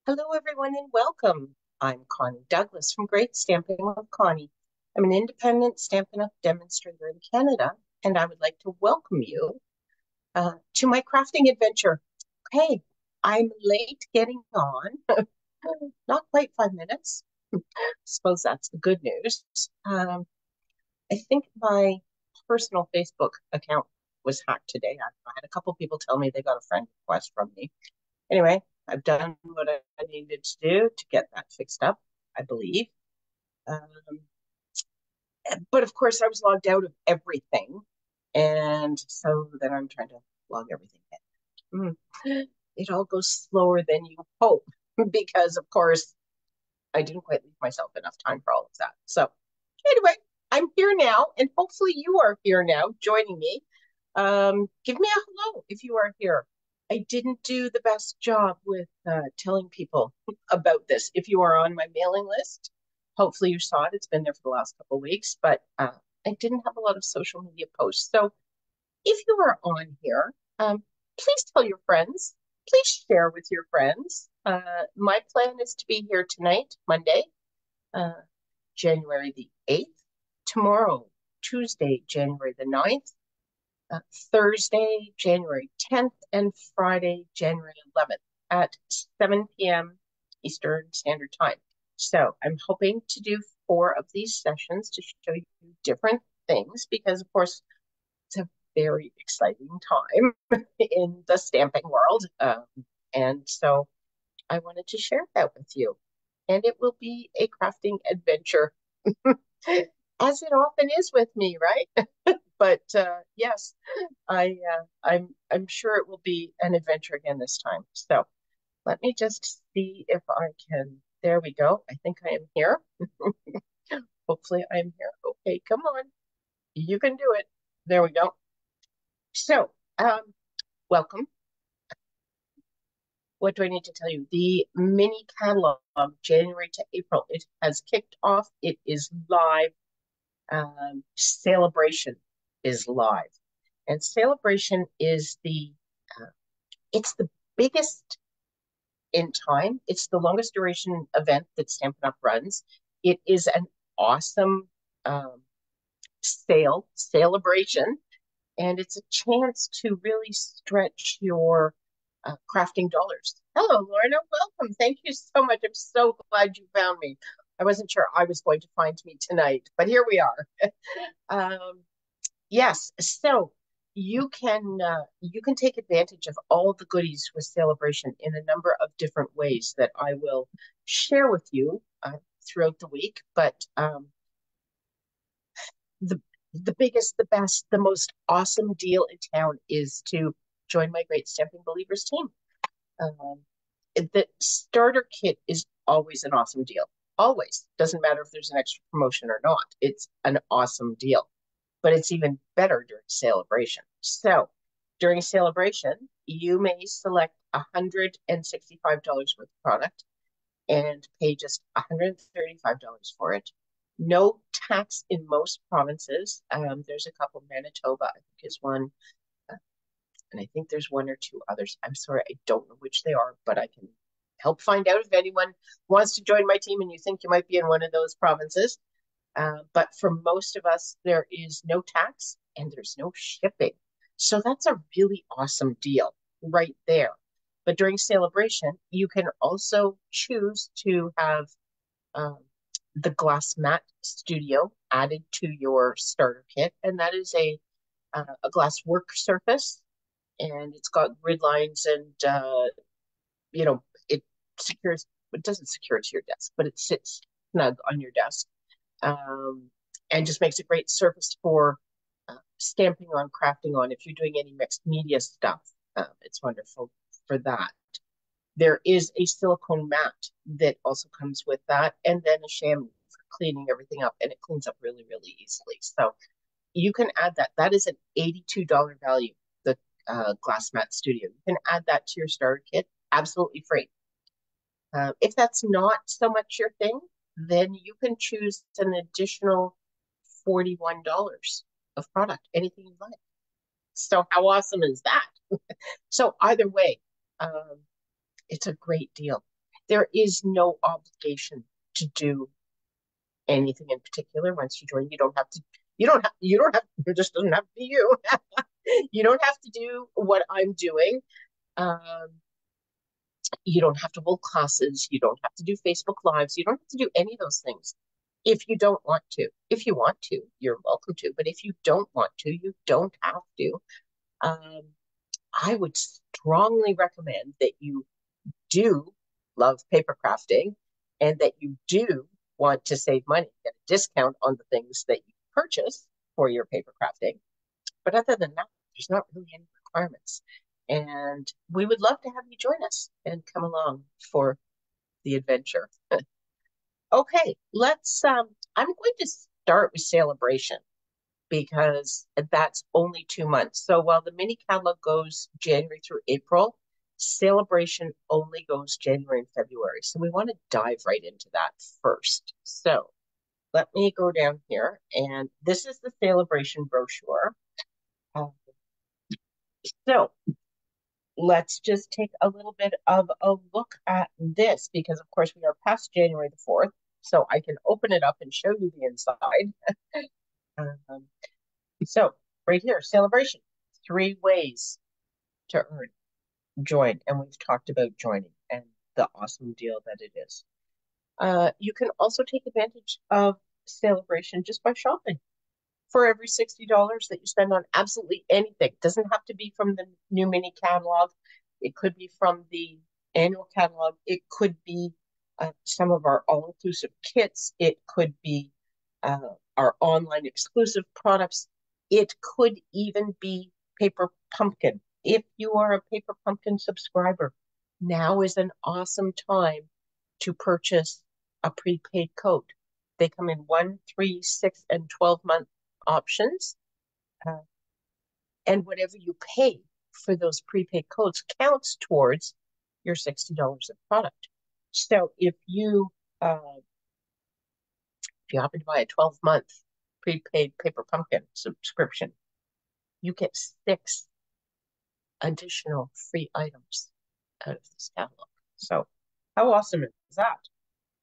Hello, everyone, and welcome. I'm Connie Douglas from Great Stamping with Connie. I'm an independent Stampin' Up! Demonstrator in Canada, and I would like to welcome you to my crafting adventure. Hey, I'm late getting on, not quite 5 minutes. Suppose that's the good news. I think my personal Facebook account was hacked today. I had a couple people tell me they got a friend request from me. Anyway, I've done what I needed to do to get that fixed up, I believe. Um, but of course, I was logged out of everything. And so then I'm trying to log everything in. It all goes slower than you hope because, of course, I didn't quite leave myself enough time for all of that. So, anyway, I'm here now, and hopefully, you are here now joining me. Give me a hello if you are here. I didn't do the best job with telling people about this. If you are on my mailing list, hopefully you saw it. It's been there for the last couple of weeks, but I didn't have a lot of social media posts. So if you are on here, please tell your friends. Please share with your friends. My plan is to be here tonight, Monday, uh, January the 8th, tomorrow, Tuesday, January the 9th, Thursday, January 10th, and Friday, January 11th at 7 p.m. Eastern Standard Time. So I'm hoping to do 4 of these sessions to show you different things because, of course, it's a very exciting time in the stamping world. And so I wanted to share that with you. And it will be a crafting adventure, as it often is with me, right? But yes, I'm sure it will be an adventure again this time. So let me just see if I can. There we go. I think I am here. Hopefully I am here. Okay, come on. You can do it. There we go. So, welcome. What do I need to tell you? The mini catalog, January to April, it has kicked off. It is live. Sale-a-Bration is live, and Sale-a-Bration is it's the biggest in time. It's the longest duration event that Stampin' Up! Runs. It is an awesome um, Sale-a-Bration, and it's a chance to really stretch your crafting dollars. Hello, Lorna. Welcome. Thank you so much. I'm so glad you found me. I wasn't sure I was going to find me tonight, but here we are. Yes, so you can take advantage of all the goodies with Sale-a-Bration in a number of different ways that I will share with you throughout the week. But the the biggest, the best, the most awesome deal in town is to join my Great Stamping Believers team. Um, the starter kit is always an awesome deal. Always. Doesn't matter if there's an extra promotion or not. It's an awesome deal. But it's even better during Sale-a-Bration. So during Sale-a-Bration, you may select $165 worth of product and pay just $135 for it. No tax in most provinces. There's a couple. Manitoba, I think, is one, and I think there's 1 or 2 others. I'm sorry, I don't know which they are, but I can help find out if anyone wants to join my team and you think you might be in one of those provinces. But for most of us, there is no tax and there's no shipping. So that's a really awesome deal right there. But during Sale-a-Bration, you can also choose to have um, the glass mat studio added to your starter kit, and that is a glass work surface, and it's got grid lines, and it secures. It doesn't secure to your desk, but it sits snug on your desk, um, and just makes a great surface for stamping on, crafting on. If you're doing any mixed media stuff, it's wonderful for that. There is a silicone mat that also comes with that, and then a chamois for cleaning everything up, and it cleans up really, really easily. So you can add that. That is an $82 value, the Glass Mat Studio. You can add that to your starter kit absolutely free. If that's not so much your thing, then you can choose an additional $41 of product, anything you like. So how awesome is that? So either way, it's a great deal. There is no obligation to do anything in particular once you join. It just doesn't have to be you. You don't have to do what I'm doing. Um, you don't have to hold classes. You don't have to do Facebook Lives. You don't have to do any of those things if you don't want to. If you want to, you're welcome to. But if you don't want to, you don't have to. Um, I would strongly recommend that you do love paper crafting and that you do want to save money, get a discount on the things that you purchase for your paper crafting. But other than that, there's not really any requirements. And we would love to have you join us and come along for the adventure. Okay, I'm going to start with Sale-a-Bration because that's only 2 months. So while the mini catalog goes January through April, Sale-a-Bration only goes January and February. So we want to dive right into that first. So let me go down here, and this is the Sale-a-Bration brochure. So let's just take a little bit of a look at this because, of course, we are past January the 4th, so I can open it up and show you the inside. um, so right here, Sale-a-Bration, 3 ways to earn. Join, and we've talked about joining and the awesome deal that it is. You can also take advantage of Sale-a-Bration just by shopping. For every $60 that you spend on absolutely anything. It doesn't have to be from the new mini catalog. It could be from the annual catalog. It could be some of our all-inclusive kits. It could be our online exclusive products. It could even be Paper Pumpkin. If you are a Paper Pumpkin subscriber, now is an awesome time to purchase a prepaid code. They come in 1, 3, 6, and 12-month options. And whatever you pay for those prepaid codes counts towards your $60 of product. So if you happen to buy a 12-month prepaid Paper Pumpkin subscription, you get 6 additional free items out of this catalog. So how awesome is that?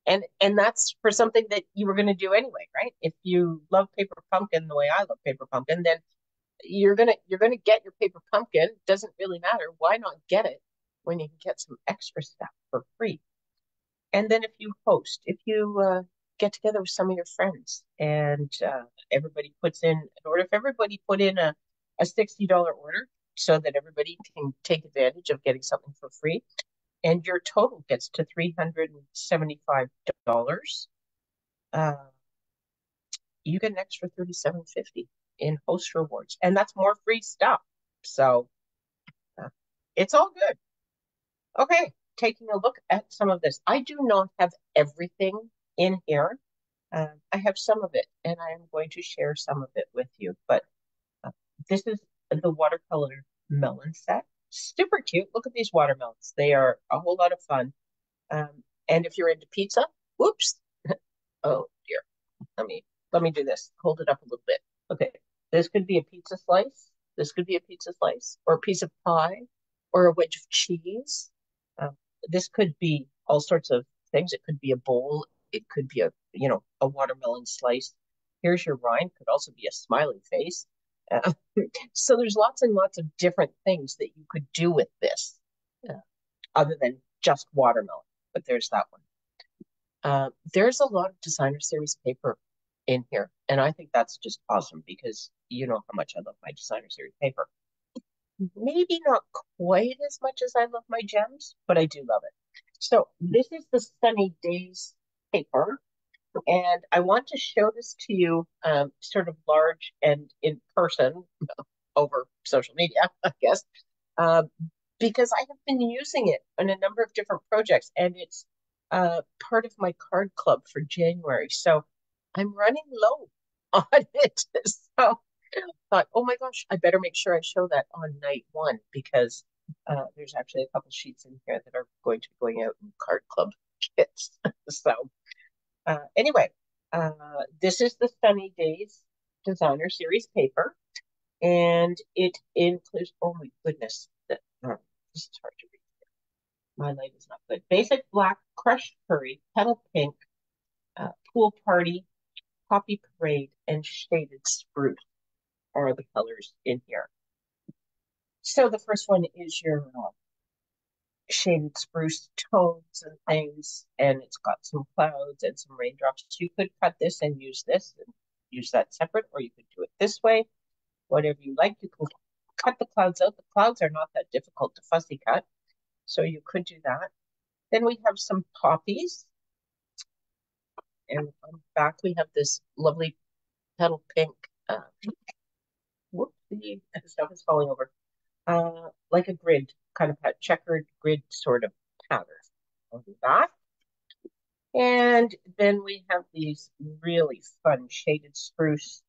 And that's for something that you were going to do anyway, right? If you love Paper Pumpkin the way I love Paper Pumpkin, then you're gonna get your Paper Pumpkin. Doesn't really matter. Why not get it when you can get some extra stuff for free? And then if you get together with some of your friends and everybody puts in an order, if everybody put in a $60 order so that everybody can take advantage of getting something for free, and your total gets to $375, you get an extra $37.50 in host rewards, and that's more free stuff. So it's all good. Okay, taking a look at some of this. I do not have everything in here. I have some of it, and I am going to share some of it with you. But this is the watercolor melon set. Super cute. Look at these watermelons. They are a whole lot of fun. And if you're into pizza, whoops. Oh dear. Let me do this. Hold it up a little bit. Okay. This could be a pizza slice. This could be a pizza slice or a piece of pie or a wedge of cheese. This could be all sorts of things. It could be a bowl. It could be a watermelon slice. Here's your rind. Could also be a smiley face. So there's lots and lots of different things that you could do with this, other than just watermelon. But there's that one. There's a lot of designer series paper in here, and I think that's just awesome because you know how much I love my designer series paper. Maybe not quite as much as I love my gems, but I do love it. So this is the Sunny Days paper, and I want to show this to you sort of large and in person over social media, I guess, because I have been using it in a number of different projects, and it's part of my card club for January. So I'm running low on it. So I thought, oh my gosh, I better make sure I show that on night 1 because there's actually a couple sheets in here that are going to be going out in card club kits. So anyway, this is the Sunny Days Designer Series paper, and it includes, oh my goodness, this is hard to read. My light is not good. Basic black, crushed curry, petal pink, pool party, poppy parade, and shaded spruce are the colors in here. So the first one is your shaded spruce tones and things, and it's got some clouds and some raindrops. You could cut this and use that separate, or you could do it this way. Whatever you like, you can cut the clouds out. The clouds are not that difficult to fussy cut, so you could do that. Then we have some poppies, and on the back we have this lovely petal pink. Whoop, the stuff is falling over. Like a grid, kind of a checkered grid sort of pattern on the back. And then we have these really fun shaded spruce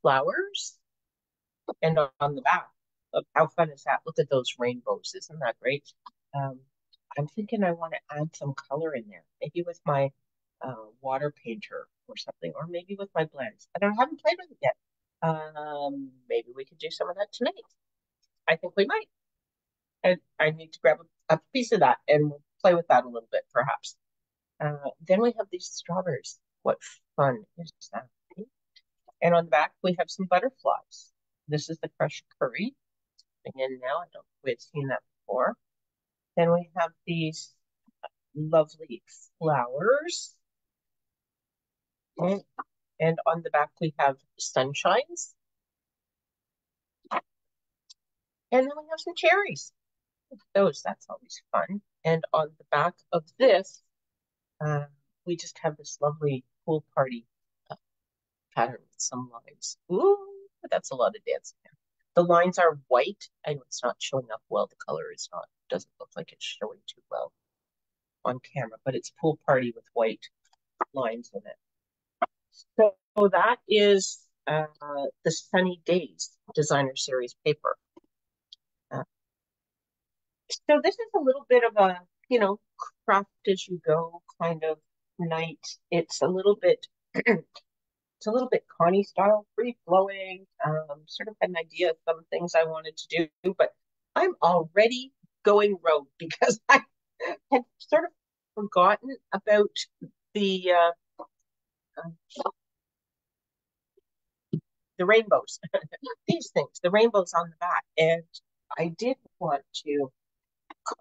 flowers. And on the back, how fun is that? Look at those rainbows. Isn't that great? I'm thinking I want to add some color in there, maybe with my water painter or something, or maybe with my blends. I haven't played with it yet. Maybe we could do some of that tonight. I think we might. And I need to grab a piece of that and we'll play with that a little bit, perhaps. Then we have these strawberries. What fun is that? And on the back, we have some butterflies. This is the crushed curry. Again, now I don't think we've seen that before. Then we have these lovely flowers. And on the back, we have sunshines. And then we have some cherries. That's always fun. And on the back of this, we just have this lovely pool party pattern with some lines. Ooh, that's a lot of dancing. The lines are white. I know it's not showing up well. The color is not, doesn't look like it's showing too well on camera, but it's pool party with white lines in it. So that is the Sunny Days Designer Series paper. So this is a little bit of a, craft as you go kind of night. It's a little bit Connie style, free flowing. Sort of had an idea of some things I wanted to do, but I'm already going rogue because I had sort of forgotten about the rainbows. These things, the rainbows on the back, and I did want to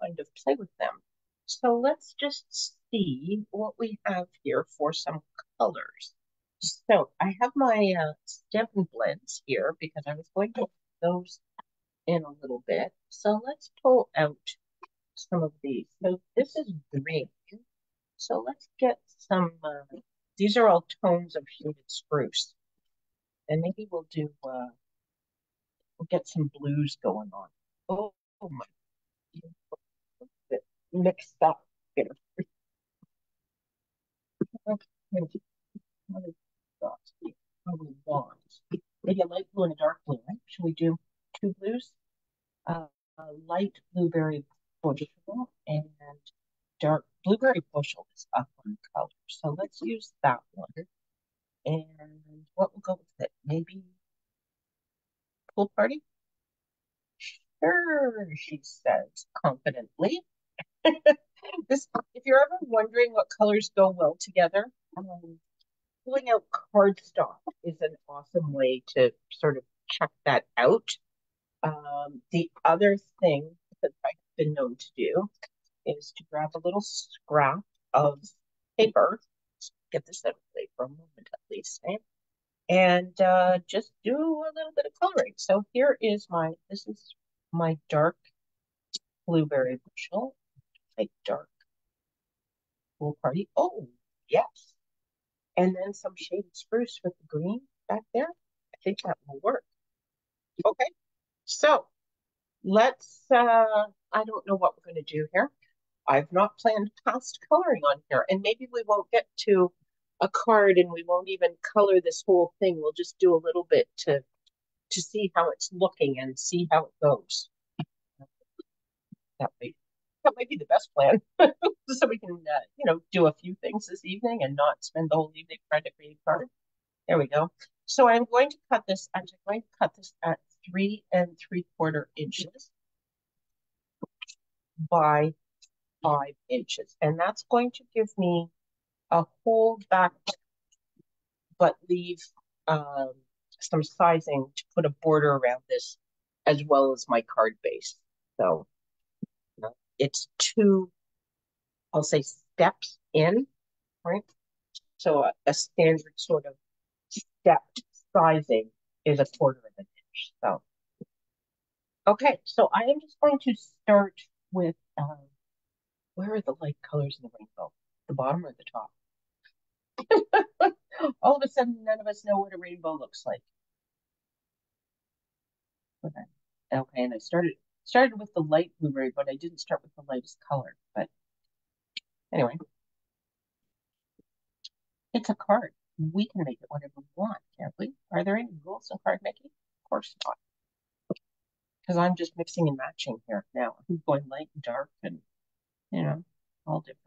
kind of play with them. So let's just see what we have here for some colors. So I have my Stampin' Blends here because I was going to put those in a little bit. So let's pull out some of these. So this is green. So let's get some, these are all tones of shaded spruce. And maybe we'll get some blues going on. Oh my, mixed up here. Okay. Probably bonds. Maybe a light blue and a dark blue, right? Should we do two blues? A light blueberry bushel and dark blueberry bushel is up on color. So let's use that one. And what will go with it? Maybe pool party? Sure, she says confidently. If you're ever wondering what colors go well together, pulling out cardstock is an awesome way to sort of check that out. The other thing that I've been known to do is to grab a little scrap of paper, get this out of the way for a moment at least, right? And just do a little bit of coloring. So here is this is my dark blueberry bushel, like dark pool party. Oh, yes. And then some shaded spruce with the green back there. I think that will work. Okay, so let's, I don't know what we're going to do here. I've not planned past coloring on here, and maybe we won't get to a card and we won't even color this whole thing. We'll just do a little bit to see how it's looking and see how it goes. That might be the best plan. So we can, do a few things this evening and not spend the whole evening trying to create a card. There we go. So I'm going to cut this, at 3 3/4 inches by 5 inches. And that's going to give me a whole back, but leave some sizing to put a border around this as well as my card base. So it's two, I'll say, steps in, right? So a standard sort of stepped sizing is 1/4 of an inch. So, okay, so I am just going to start with, where are the light colors in the rainbow? The bottom or the top? All of a sudden, none of us know what a rainbow looks like. Okay, okay, and I started with the light blueberry, but I didn't start with the lightest color. But anyway, it's a card. We can make it whatever we want, can't we? Are there any rules in card making? Of course not. Because I'm just mixing and matching here now. I'm going light and dark and, all different.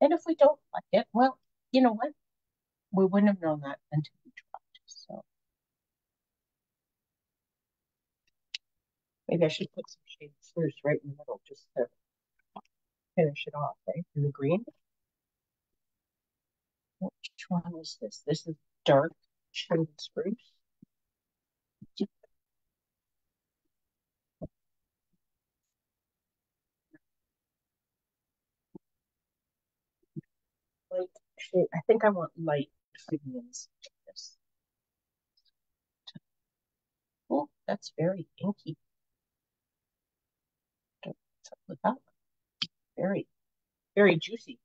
And if we don't like it, well, you know what? We wouldn't have known that until we tried. So maybe I should put some shade of spruce right in the middle just to finish it off, right? In the green. Which one is this? This is dark shade spruce. Light shade. I think I want light greens. This. Oh, that's very inky. What's up with that one? Very, very juicy.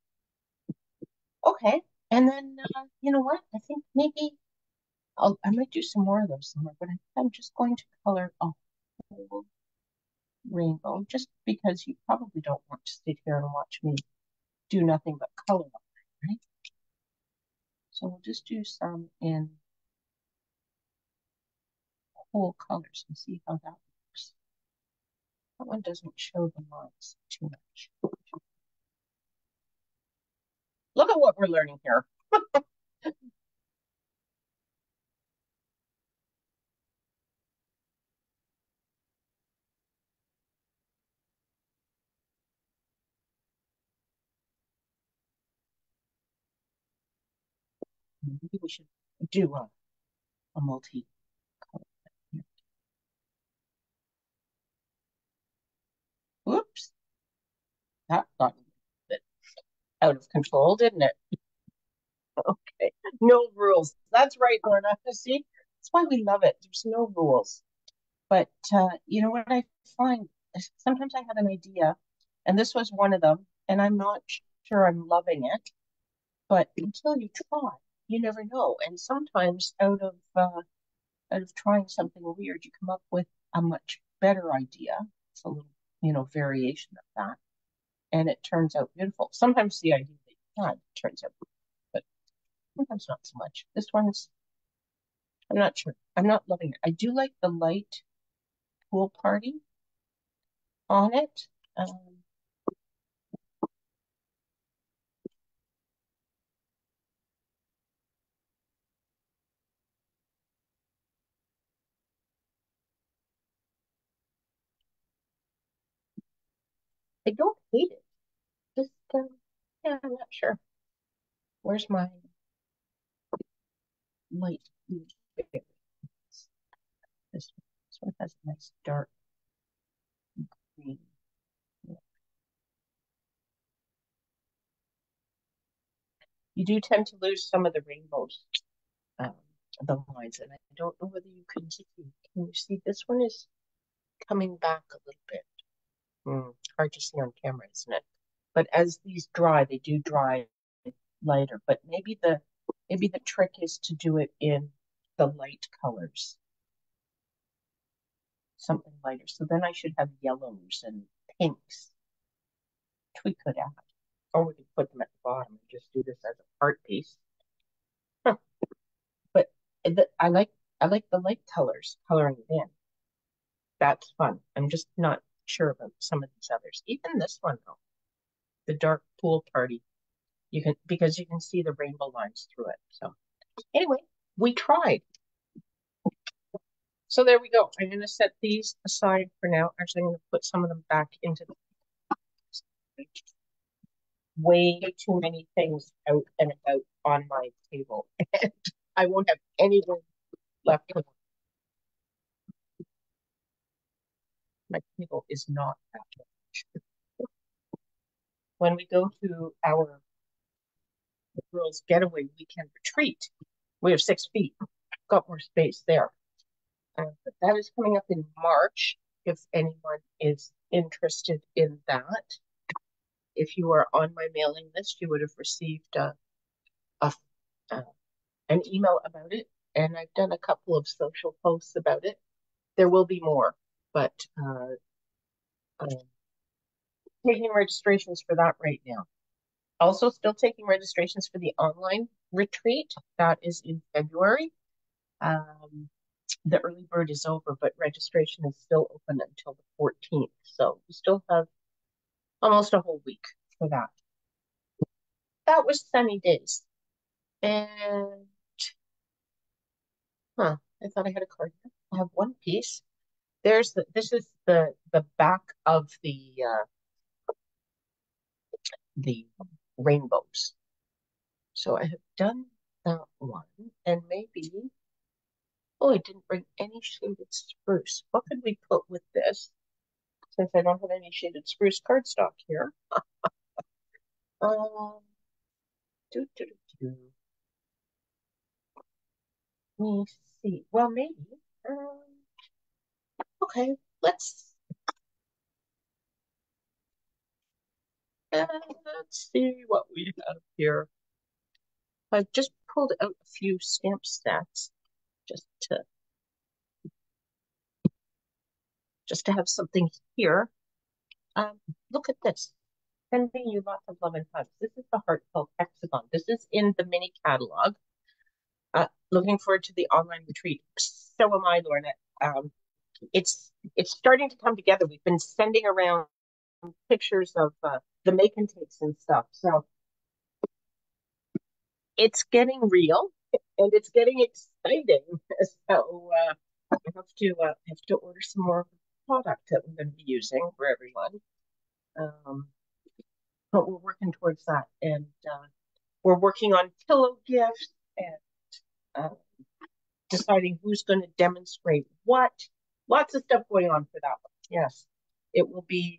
Okay, and then you know what? I think maybe I might do some more of those somewhere, but I'm just going to color a whole rainbow just because you probably don't want to sit here and watch me do nothing but color on it, right? So we'll just do some in whole colors and see how that works. That one doesn't show the lines too much. Look at what we're learning here. Maybe we should do a multi-color. Oops, that got a bit out of control, didn't it? Okay, no rules. That's right, Lorna. See, that's why we love it. There's no rules. But you know what I find? Sometimes I have an idea, and this was one of them, and I'm not sure I'm loving it. But until you try, you never know. And sometimes out of trying something weird, you come up with a much better idea. It's a little, variation of that, and it turns out beautiful. Sometimes the idea that you had turns out beautiful, but sometimes not so much. This one's, I'm not sure. I'm not loving it. I do like the light pool party on it. I don't hate it. Just, yeah, I'm not sure. Where's my light blue berry? This one has a nice dark green. You do tend to lose some of the rainbows, um, the lines, and I don't know whether you can see. Can you see this one is coming back a little bit? Hard to see on camera, isn't it? But as these dry, they do dry lighter. But maybe the trick is to do it in the light colors, something lighter. So then I should have yellows and pinks, which we could add. Or we could put them at the bottom and just do this as a part piece. But I like the light colors coloring it in. That's fun. I'm just not sure about some of these others. Even this one though, the dark pool party. Because you can see the rainbow lines through it. So anyway, we tried. So there we go. I'm going to set these aside for now. Actually, I'm going to put some of them back into the way too many things out and about on my table. And I won't have any room left. My table is not that much. When we go to our girls' getaway weekend retreat, we have 6 feet. Got more space there. But that is coming up in March, if anyone is interested in that. If you are on my mailing list, you would have received a an email about it, and I've done a couple of social posts about it. There will be more, but taking registrations for that right now. Also, still taking registrations for the online retreat. That is in February. The early bird is over, but registration is still open until the 14th. So we still have almost a whole week for that. That was sunny days. And, I thought I had a card here. I have one piece. This is the back of the rainbows. So I have done that one, and maybe, oh, I didn't bring any shaded spruce. What could we put with this? Since I don't have any shaded spruce cardstock here. Um, do, do, do, do. Let me see. Well, maybe. Okay, let's see what we have here. I've just pulled out a few stamp sets just to have something here. Look at this. Sending you lots of love and hugs. This is the heartfelt hexagon. This is in the mini catalog. Looking forward to the online retreat. So am I, Lorna. It's starting to come together. We've been sending around pictures of the make and takes and stuff. So it's getting real and it's getting exciting. So I have to order some more product that we're going to be using for everyone. But we're working towards that, and we're working on pillow gifts and deciding who's going to demonstrate what. Lots of stuff going on for that one. Yes, it will be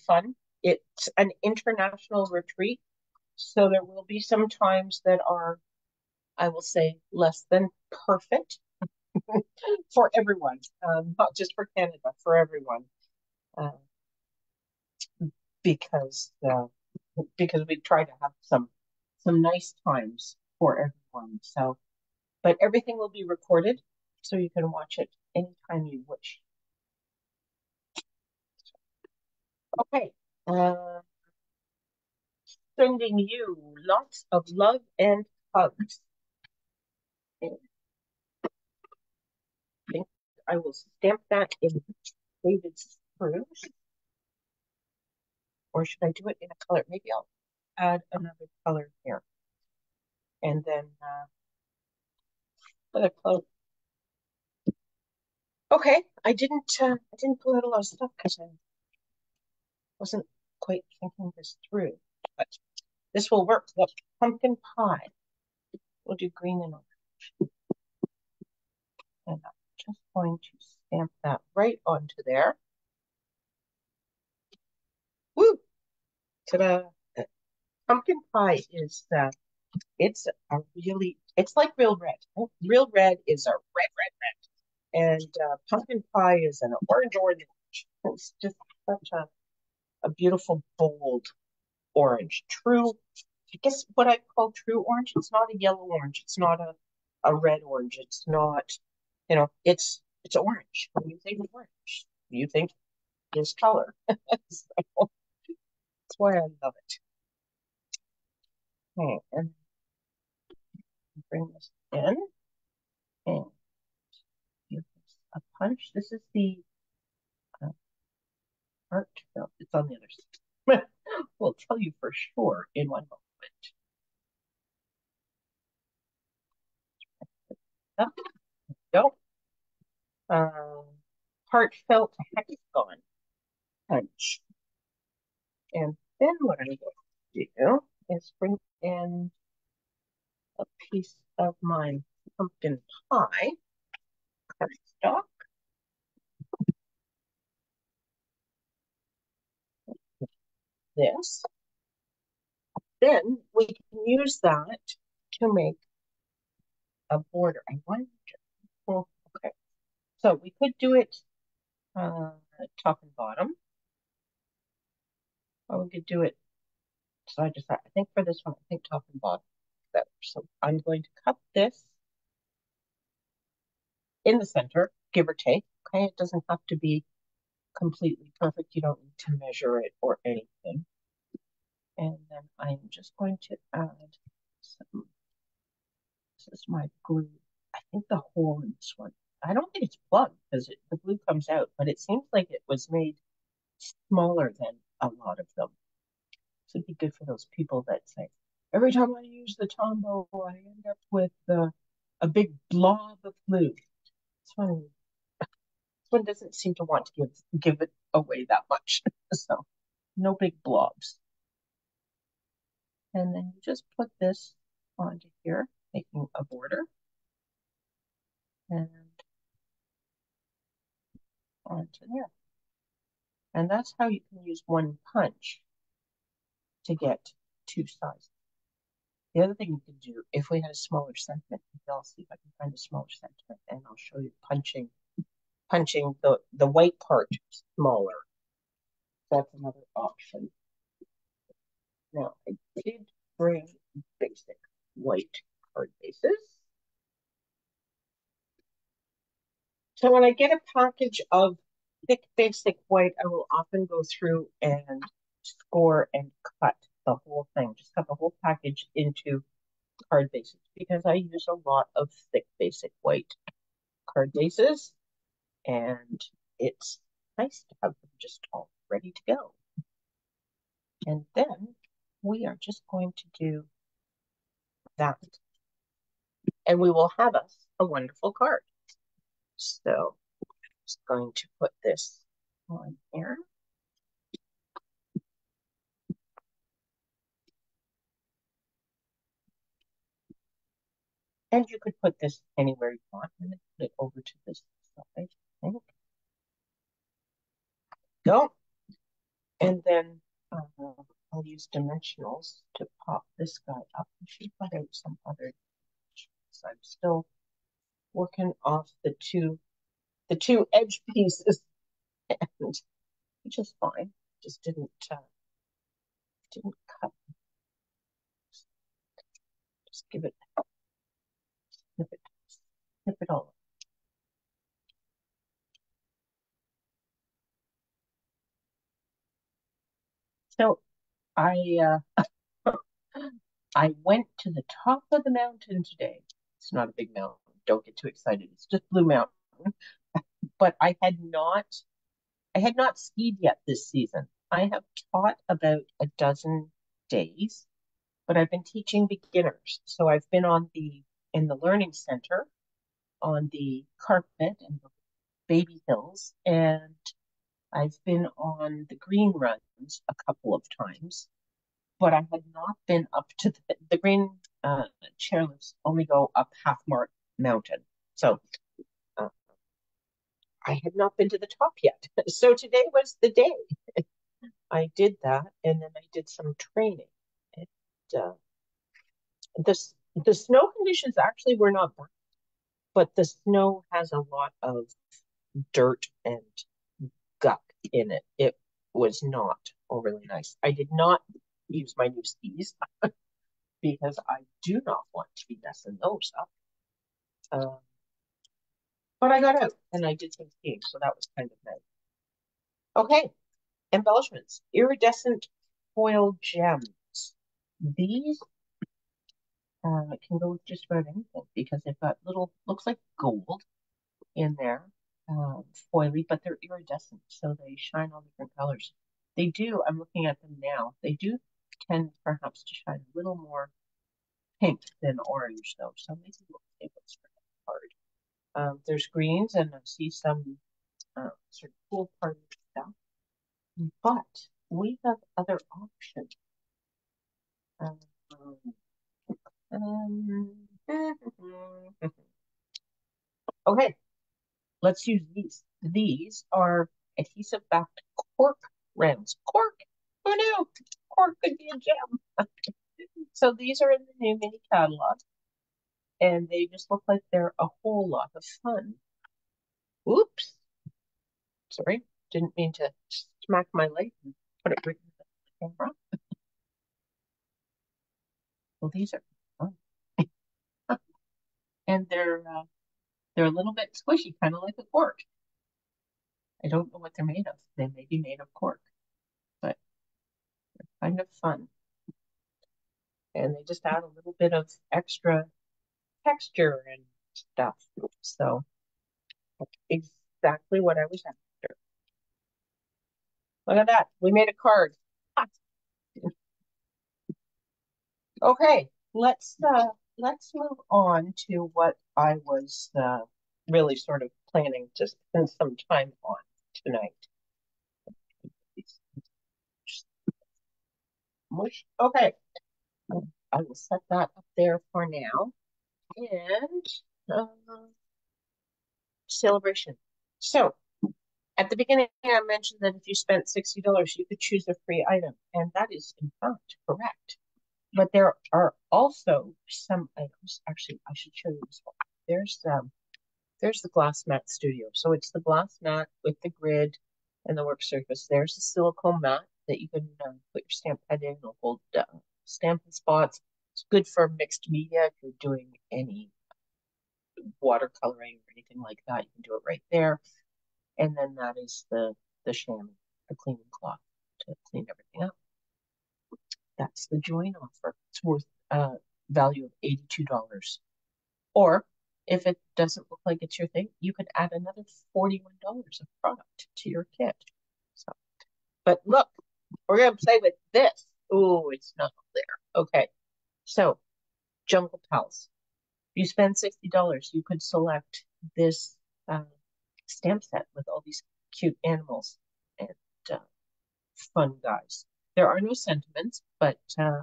fun. It's an international retreat, so there will be some times that are, I will say, less than perfect for everyone, not just for Canada, for everyone, uh, because we try to have some nice times for everyone. So, but everything will be recorded, so you can watch it anytime you wish. Okay. Sending you lots of love and hugs. And I think I will stamp that in David Spruce. Or should I do it in a color? Maybe I'll add another color here. And then another color. Okay, I didn't pull out a lot of stuff because I wasn't quite thinking this through. But this will work. Look, pumpkin pie. We'll do green and orange. And I'm just going to stamp that right onto there. Woo! Ta-da! Pumpkin pie is it's like real red. Real red is a red, and pumpkin pie is an orange. It's just such a beautiful, bold orange. True, I guess what I call true orange. It's not a yellow orange. It's not a red orange. It's not, it's orange. When you think of orange, you think this color. So that's why I love it. Okay, and bring this in and give this a punch. This is the art. No, it's on the other side. We'll tell you for sure in one moment. Up, go. uh, heartfelt hexagon punch. And then what I'm going to do is bring in a piece of my pumpkin pie cardstock. This. Then we can use that to make a border. I wonder. Well, okay. So we could do it top and bottom, or we could do it. So I think for this one, I think top and bottom better. So I'm going to cut this in the center, give or take. Okay, it doesn't have to be completely perfect. You don't need to measure it or anything. And then I'm just going to add some, this is my glue. I think the hole in this one, I don't think it's plugged because the glue comes out, but it seems like it was made smaller than a lot of them. So it'd be good for those people that say, every time I use the Tombow, I end up with a big blob of glue. This one doesn't seem to want to give it away that much. So no big blobs. And then you just put this onto here, making a border. And onto there. And that's how you can use one punch to get two sizes. The other thing you can do, if we had a smaller sentiment, maybe I'll see if I can find a smaller sentiment and I'll show you punching the white part smaller. That's another option. Now, I did bring basic white card bases. So when I get a package of thick basic white, I will often go through and score and cut the whole thing, just cut the whole package into card bases because I use a lot of thick basic white card bases and it's nice to have them just all ready to go. And then we are just going to do that and we will have us a wonderful card. So I'm just going to put this on here. And you could put this anywhere you want. I'm going to put it over to this side, I think. Go. And then I'll use dimensionals to pop this guy up. I should put out some other dimensions. I'm still working off the two edge pieces, and which is fine. Just didn't cut. Just give it snip it all. So I I went to the top of the mountain today. It's not a big mountain. Don't get too excited. It's just Blue Mountain. But I had not skied yet this season. I have taught about a dozen days, but I've been teaching beginners. So I've been in the learning center on the carpet and the baby hills, and I've been on the green runs a couple of times, but I had not been up to the green chairlifts only go up Half Mark Mountain. So I had not been to the top yet. So today was the day. I did that, and then I did some training. And the snow conditions actually were not bad, but the snow has a lot of dirt and guck in it. It was not overly nice. I did not use my new skis because I do not want to be messing those up. But I got out and I did some skiing, so that was kind of nice. Okay, embellishments, iridescent foil gems. These can go with just about anything because they've got little, looks like gold in there, foily, but they're iridescent, so they shine all different colors. They do, I'm looking at them now, they do tend perhaps to shine a little more pink than orange though, so maybe we'll save this for hard. There's greens and I see some sort of pool party stuff, but we have other options. Okay, let's use these. These are adhesive-backed cork rounds. Cork! Who knew? Cork could be a gem. So these are in the new Mini Catalog, and they just look like they're a whole lot of fun. Oops. Sorry, didn't mean to smack my leg and put it right in the camera. Well, these are fun. And they're a little bit squishy, kind of like a cork. I don't know what they're made of. They may be made of cork, but they're kind of fun. And they just add a little bit of extra texture and stuff. So exactly what I was after. Look at that. We made a card. Okay, let's move on to what I was really sort of planning to spend some time on tonight. Okay, I will set that up there for now. And Sale-a-Bration. So at the beginning, I mentioned that if you spent $60, you could choose a free item, and that is in fact correct. But there are also some items. Actually, I should show you this one. There's the glass mat studio. So it's the glass mat with the grid and the work surface. There's the silicone mat that you can put your stamp pad in. It'll hold stamping spots. It's good for mixed media if you're doing any watercoloring or anything like that. You can do it right there. And then that is the chamois, the cleaning cloth to clean everything up. That's the join offer. It's worth a value of $82. Or if it doesn't look like it's your thing, you could add another $41 of product to your kit. So, but look, we're gonna play with this. Oh, it's not there. Okay, so Jungle Pals. If you spend $60, you could select this stamp set with all these cute animals and fun guys. There are no sentiments, but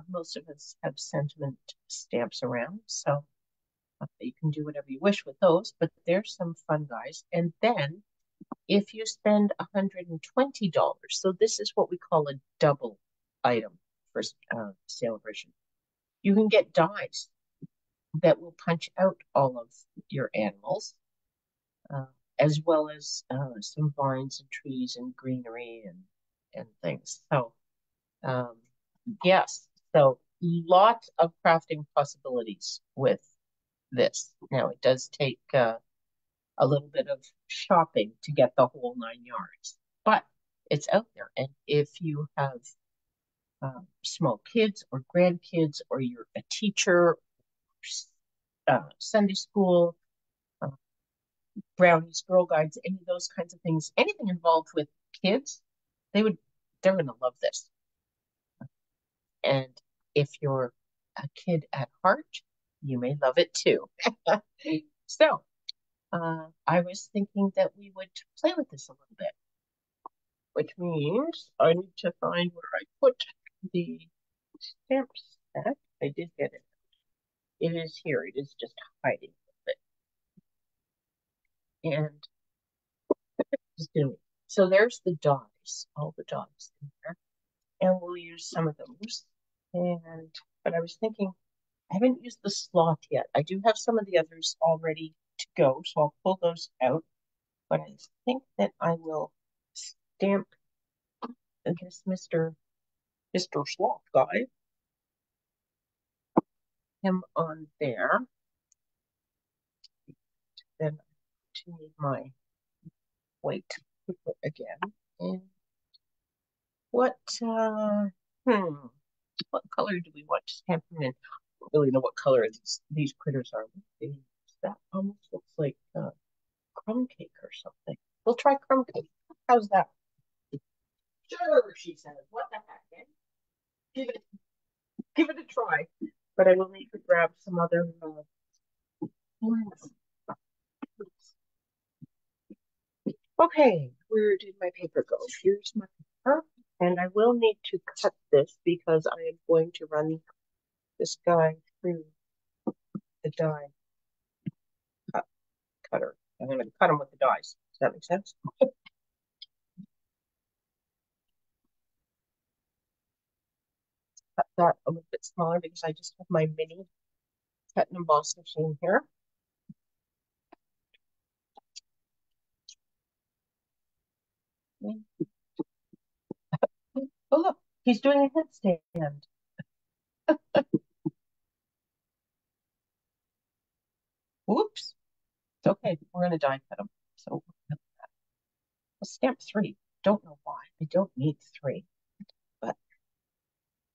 most of us have sentiment stamps around, so you can do whatever you wish with those, but there's some fun guys. And then if you spend $120, so this is what we call a double item for Sale-a-Bration. You can get dies that will punch out all of your animals, as well as some vines and trees and greenery and things. So yes, so lots of crafting possibilities with this. Now it does take a little bit of shopping to get the whole 9 yards, but it's out there. And if you have small kids or grandkids, or you're a teacher, Sunday school, brownies, Girl Guides, any of those kinds of things, anything involved with kids, they're going to love this. And if you're a kid at heart, you may love it too. So I was thinking that we would play with this a little bit, which means I need to find where I put the stamp set. I did get it. It is here. It is just hiding a little bit. And just doing. So there's the dies, all the dies in there. And we'll use some of those. But I was thinking, I haven't used the sloth yet. I do have some of the others all ready to go, so I'll pull those out. But I think that I will stamp, I guess, Mr. Sloth guy, him on there. Then to need my white paper again. And what color do we want to stamp him in? I don't really know what color these critters are. That almost looks like crumb cake or something. We'll try crumb cake. How's that? Sure, she says. What the heck, man? Give it a try. But I will need to grab some other Okay, where did my paper go? Here's my paper, and I will need to cut this because I am going to run this guy through the die cutter. I'm going to cut them with the dies. Does that make sense? Cut that a little bit smaller because I just have my mini cut and emboss machine here. Oh, look, he's doing a headstand. Whoops. It's okay. We're going to die cut him. So we'll stamp 3. Don't know why. I don't need 3, but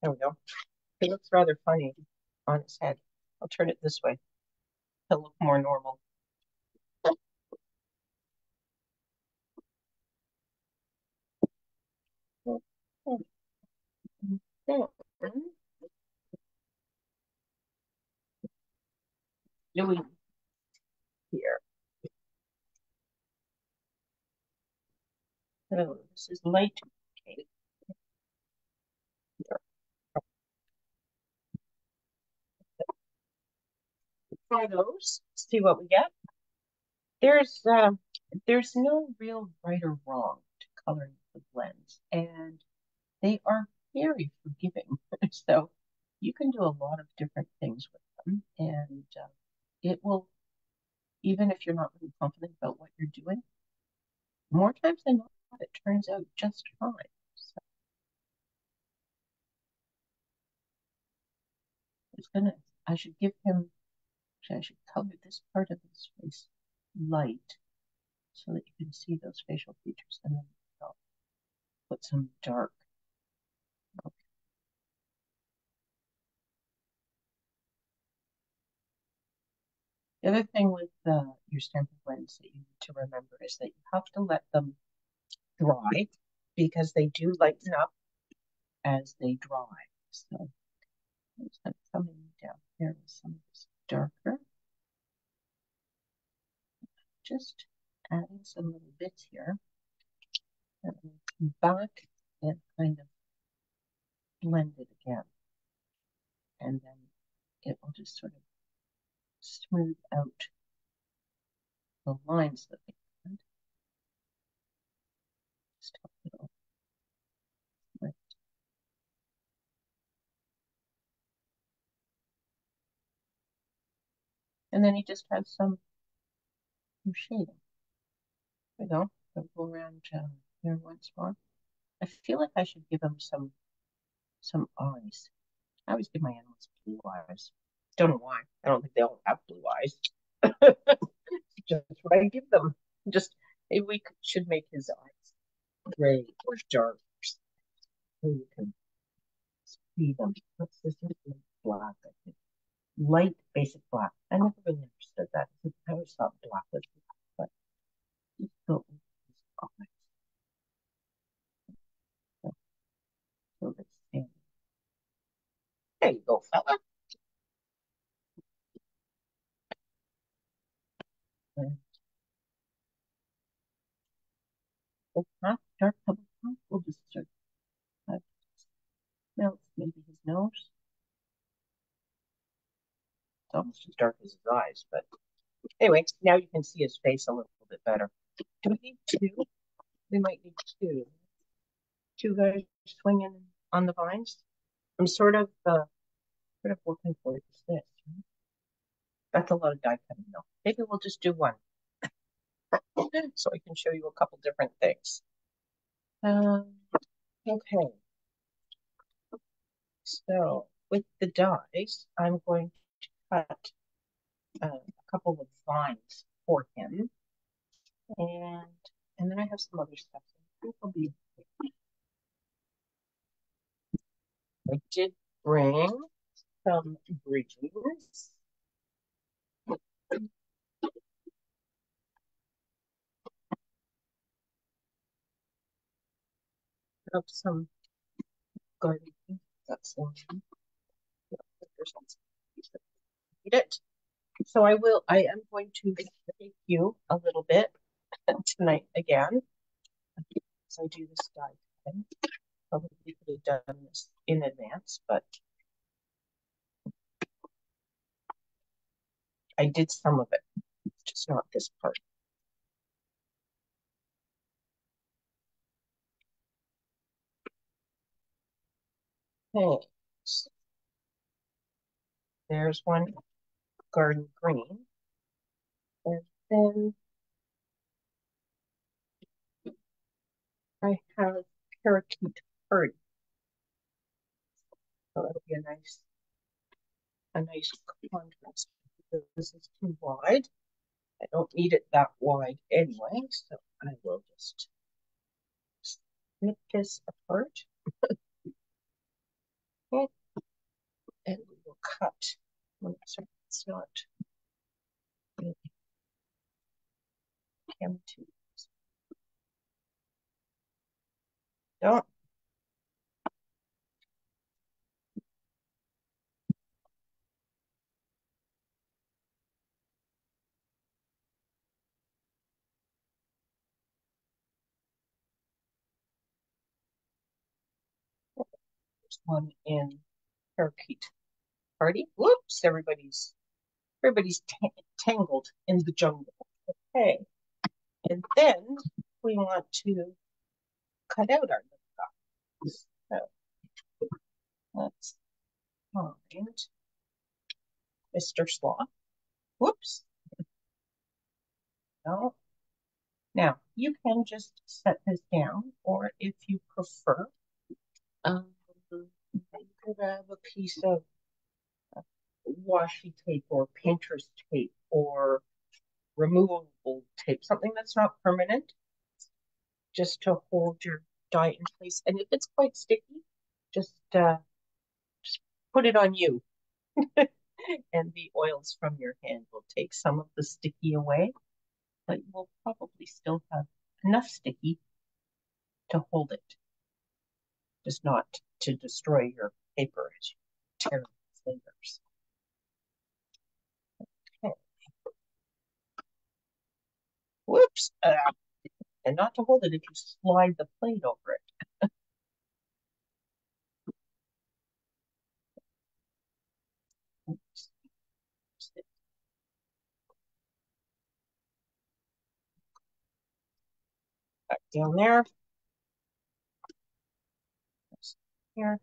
there we go. It looks rather funny on his head. I'll turn it this way. He'll look more normal. Doing here. Oh, this is light. Okay. Try those. See what we get. There's no real right or wrong to coloring the blends, and they are very forgiving. So you can do a lot of different things with them, and it will, even if you're not really confident about what you're doing, more times than not, it turns out just fine. So I should give him, I should color this part of his face light so that you can see those facial features, and then I'll put some dark. Okay. The other thing with your stamping blends that you need to remember is that you have to let them dry because they do lighten up as they dry. So I'm just going to come in down here with some of this darker. Just adding some little bits here. And then come back and kind of blend it again. And then it will just sort of smooth out the lines that they had. Just a little lift. And then you just have some shading. There we go. I'll go around here once more. I feel like I should give him some eyes. I always give my animals blue eyes. Don't know why. I don't think they all have blue eyes. Just what I give them. Just maybe we should make his eyes gray or dark so you can see them. What's this? Black, I think. Light basic black. I never really understood that. I always thought black was black, but just go with his eyes. So let's see. There you go, fella. And dark purple. We'll just start. Now maybe his nose. It's almost as dark as his eyes, but anyway, now you can see his face a little bit better. Do we need 2? We might need 2. 2 guys swinging on the vines. I'm sort of working towards this. That's a lot of die cutting though. Maybe we'll just do 1. So I can show you a couple different things. Okay. So with the dies, I'm going to cut a couple of vines for him. And then I have some other stuff. I did bring some greens. Of some garden. That's one. Eat it. So I am going to take you a little bit tonight again. So I do this die cutting. Probably could have done this in advance, but I did some of it, just not this part. Okay, so there's one garden green, and then I have parakeet party. So that'll be a nice contrast. This is too wide. I don't need it that wide anyway, so I will just snip this apart. Okay, and we will cut. Sorry, it's not cam two. Don't. There's one in parakeet party. Whoops! Everybody's tangled in the jungle. Okay, and then we want to cut out our little guys. So let's find Mr. Sloth. Whoops. No. Now, you can just set this down, or if you prefer, you can grab a piece of washi tape or painter's tape or removable tape, something that's not permanent, just to hold your die in place. And if it's quite sticky, just put it on you. And the oils from your hand will take some of the sticky away, but you will probably still have enough sticky to hold it, just not to destroy your paper as you tear the fingers. Okay. Whoops! And not to hold it if you slide the plate over it. Back down there. Here.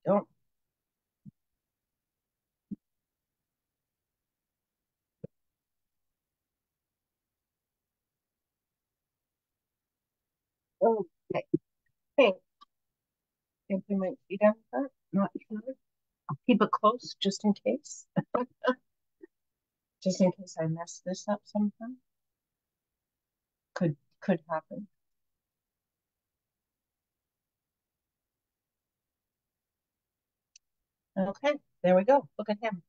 Don't. Okay. I think we might be done with that. Not sure. I'll keep it close just in case. Just in case I mess this up sometime. Could happen. Okay, there we go. Look at him.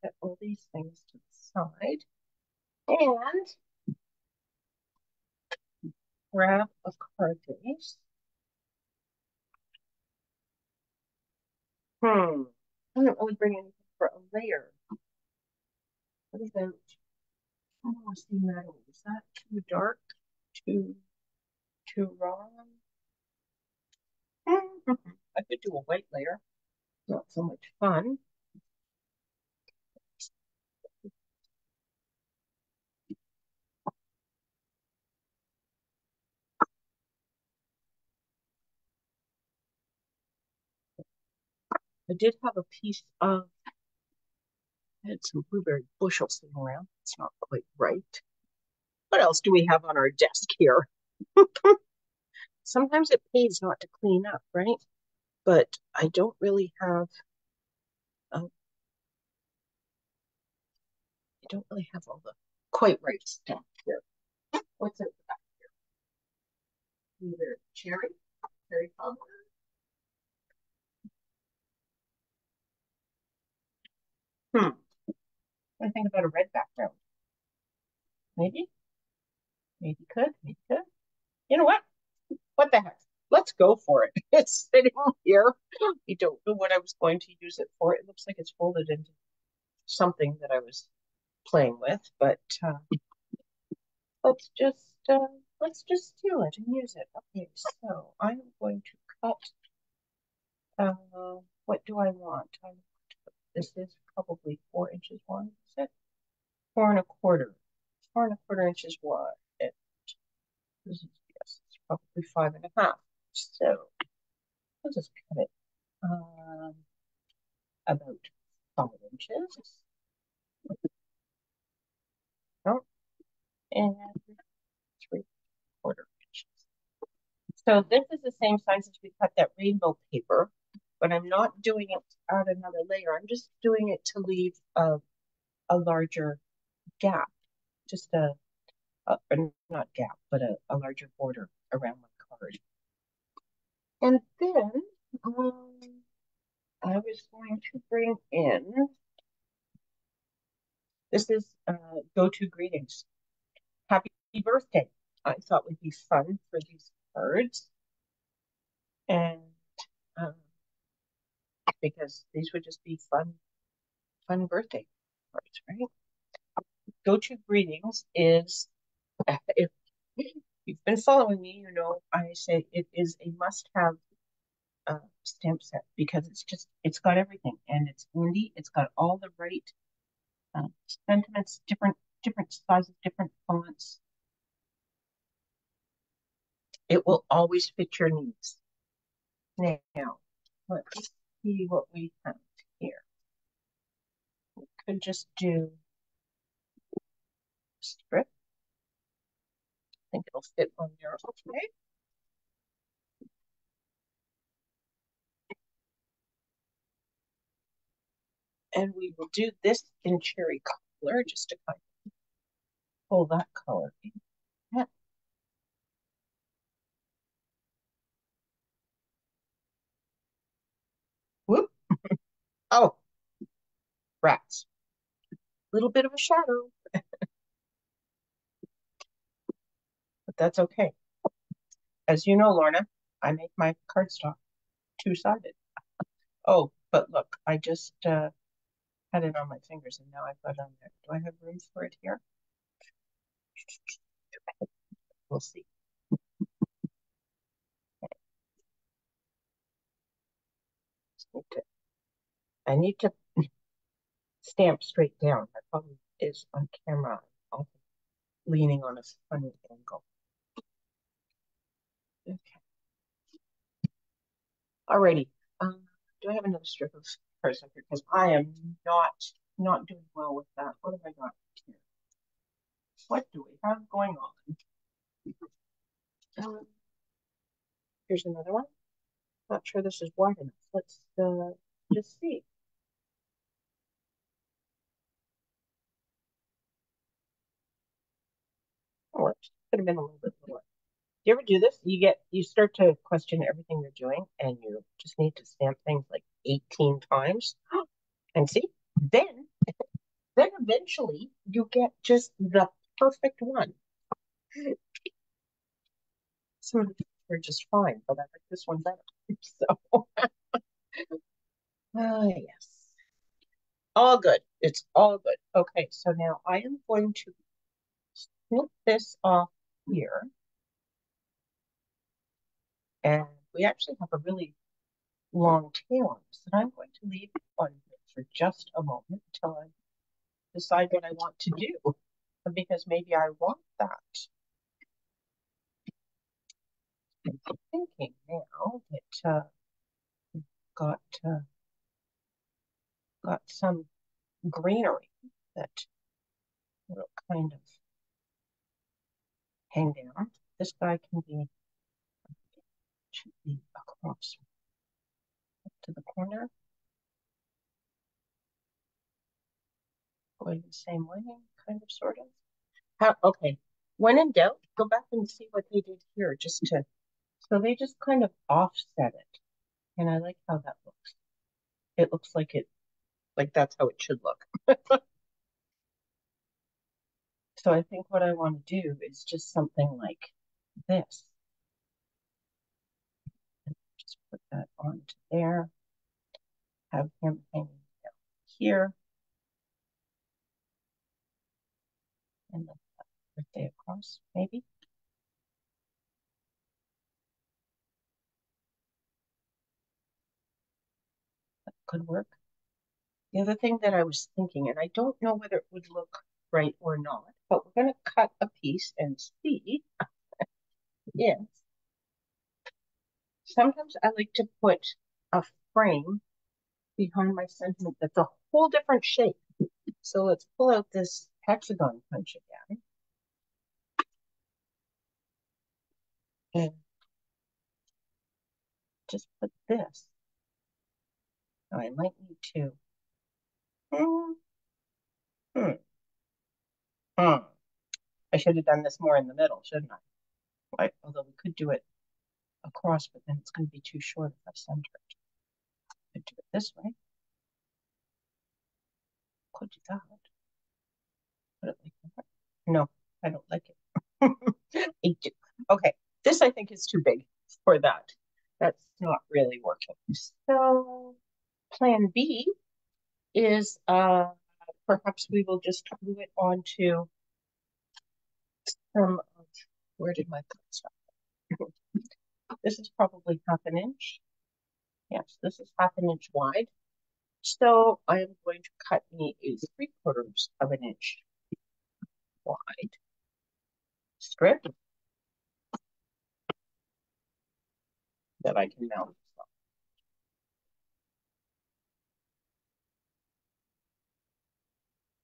Get all these things to the side. And grab a card base. I didn't really bring anything for a layer. What about almost metal? Is that too dark? Too raw? I could do a white layer. Not so much fun. I did have a piece of, I had some blueberry bushels sitting around. It's not quite right. What else do we have on our desk here? Sometimes it pays not to clean up, right? But I don't really have, I don't really have all the quite right stuff here. What's in the back here? Either cherry cobbler. I think about a red background. Maybe could. You know what? What the heck? Let's go for it. It's sitting here. I don't know what I was going to use it for. It looks like it's folded into something that I was playing with, but let's just steal it and use it. Okay, so I'm going to cut. What do I want? This is probably 4 inches wide. Is it 4 1/4? 4 1/4 inches wide. This is, yes, it's probably 5 1/2. So I'll just cut it about 5 inches. Oh, and 3/4 inches. So this is the same size as we cut that rainbow paper, but I'm not doing it to add another layer. I'm just doing it to leave a larger gap, just not gap, but a larger border around my card. And then I was going to bring in, this is go-to greetings. Happy birthday. I thought would be fun for these cards. And because these would just be fun birthday cards, right? Go-to greetings is, if you've been following me, you know I say it is a must-have stamp set because it's got everything and it's handy. It's got all the right sentiments, different sizes, different fonts. It will always fit your needs. Now, let's see what we have here. We could just do strip. I think it'll fit on there okay. And we will do this in cherry color just to kind of pull that color in. Yeah. Whoop. Oh, rats. A little bit of a shadow, but that's okay. As you know, Lorna, I make my cardstock two-sided. Oh, but look, I just had it on my fingers and now I've got it on there. Do I have room for it here? We'll see. I need to stamp straight down. My problem is on camera, I'm leaning on a funny angle. Okay. Alrighty. Do I have another strip of cards up here? Because I am not doing well with that. What have I got here? What do we have going on? Here's another one. Not sure this is wide enough. Let's just see. Oh, it could have been a little bit lower. Do you ever do this? You start to question everything you're doing, and you just need to stamp things like 18 times. And see, then eventually you get just the perfect one. Some of them are just fine, but I like this one better. So, yes, all good. It's all good. Okay, so now I am going to snip this off here. And we actually have a really long tail on this, and I'm going to leave it on here for just a moment until I decide what I want to do, because maybe I want that. I'm thinking now that got some greenery that will kind of hang down. This guy should be across to the corner, going the same way, kind of, sort of. Okay, when in doubt, go back and see what they did here, so they just kind of offset it, and I like how that looks. It looks like that's how it should look. So I think what I want to do is just something like this. Just put that onto there. Have him hanging down here. and the birthday across, maybe. That could work. The other thing that I was thinking, and I don't know whether it would look right or not, but we're going to cut a piece and see if sometimes I like to put a frame behind my sentiment that's a whole different shape. So let's pull out this hexagon punch again. And just put this. Now I might need to. Hmm, hmm, hmm. I should have done this more in the middle, shouldn't I? Although we could do it across, but then it's going to be too short if I center it. Could do it this way. Could do that. Put it like that. No, I don't like it. Okay, this I think is too big for that. That's not really working. So plan B is perhaps we will just glue it onto some of, where did my cut stop? This is probably half an inch. Yes, this is half an inch wide. So I am going to cut me a 3/4 of an inch wide strip that I can mount.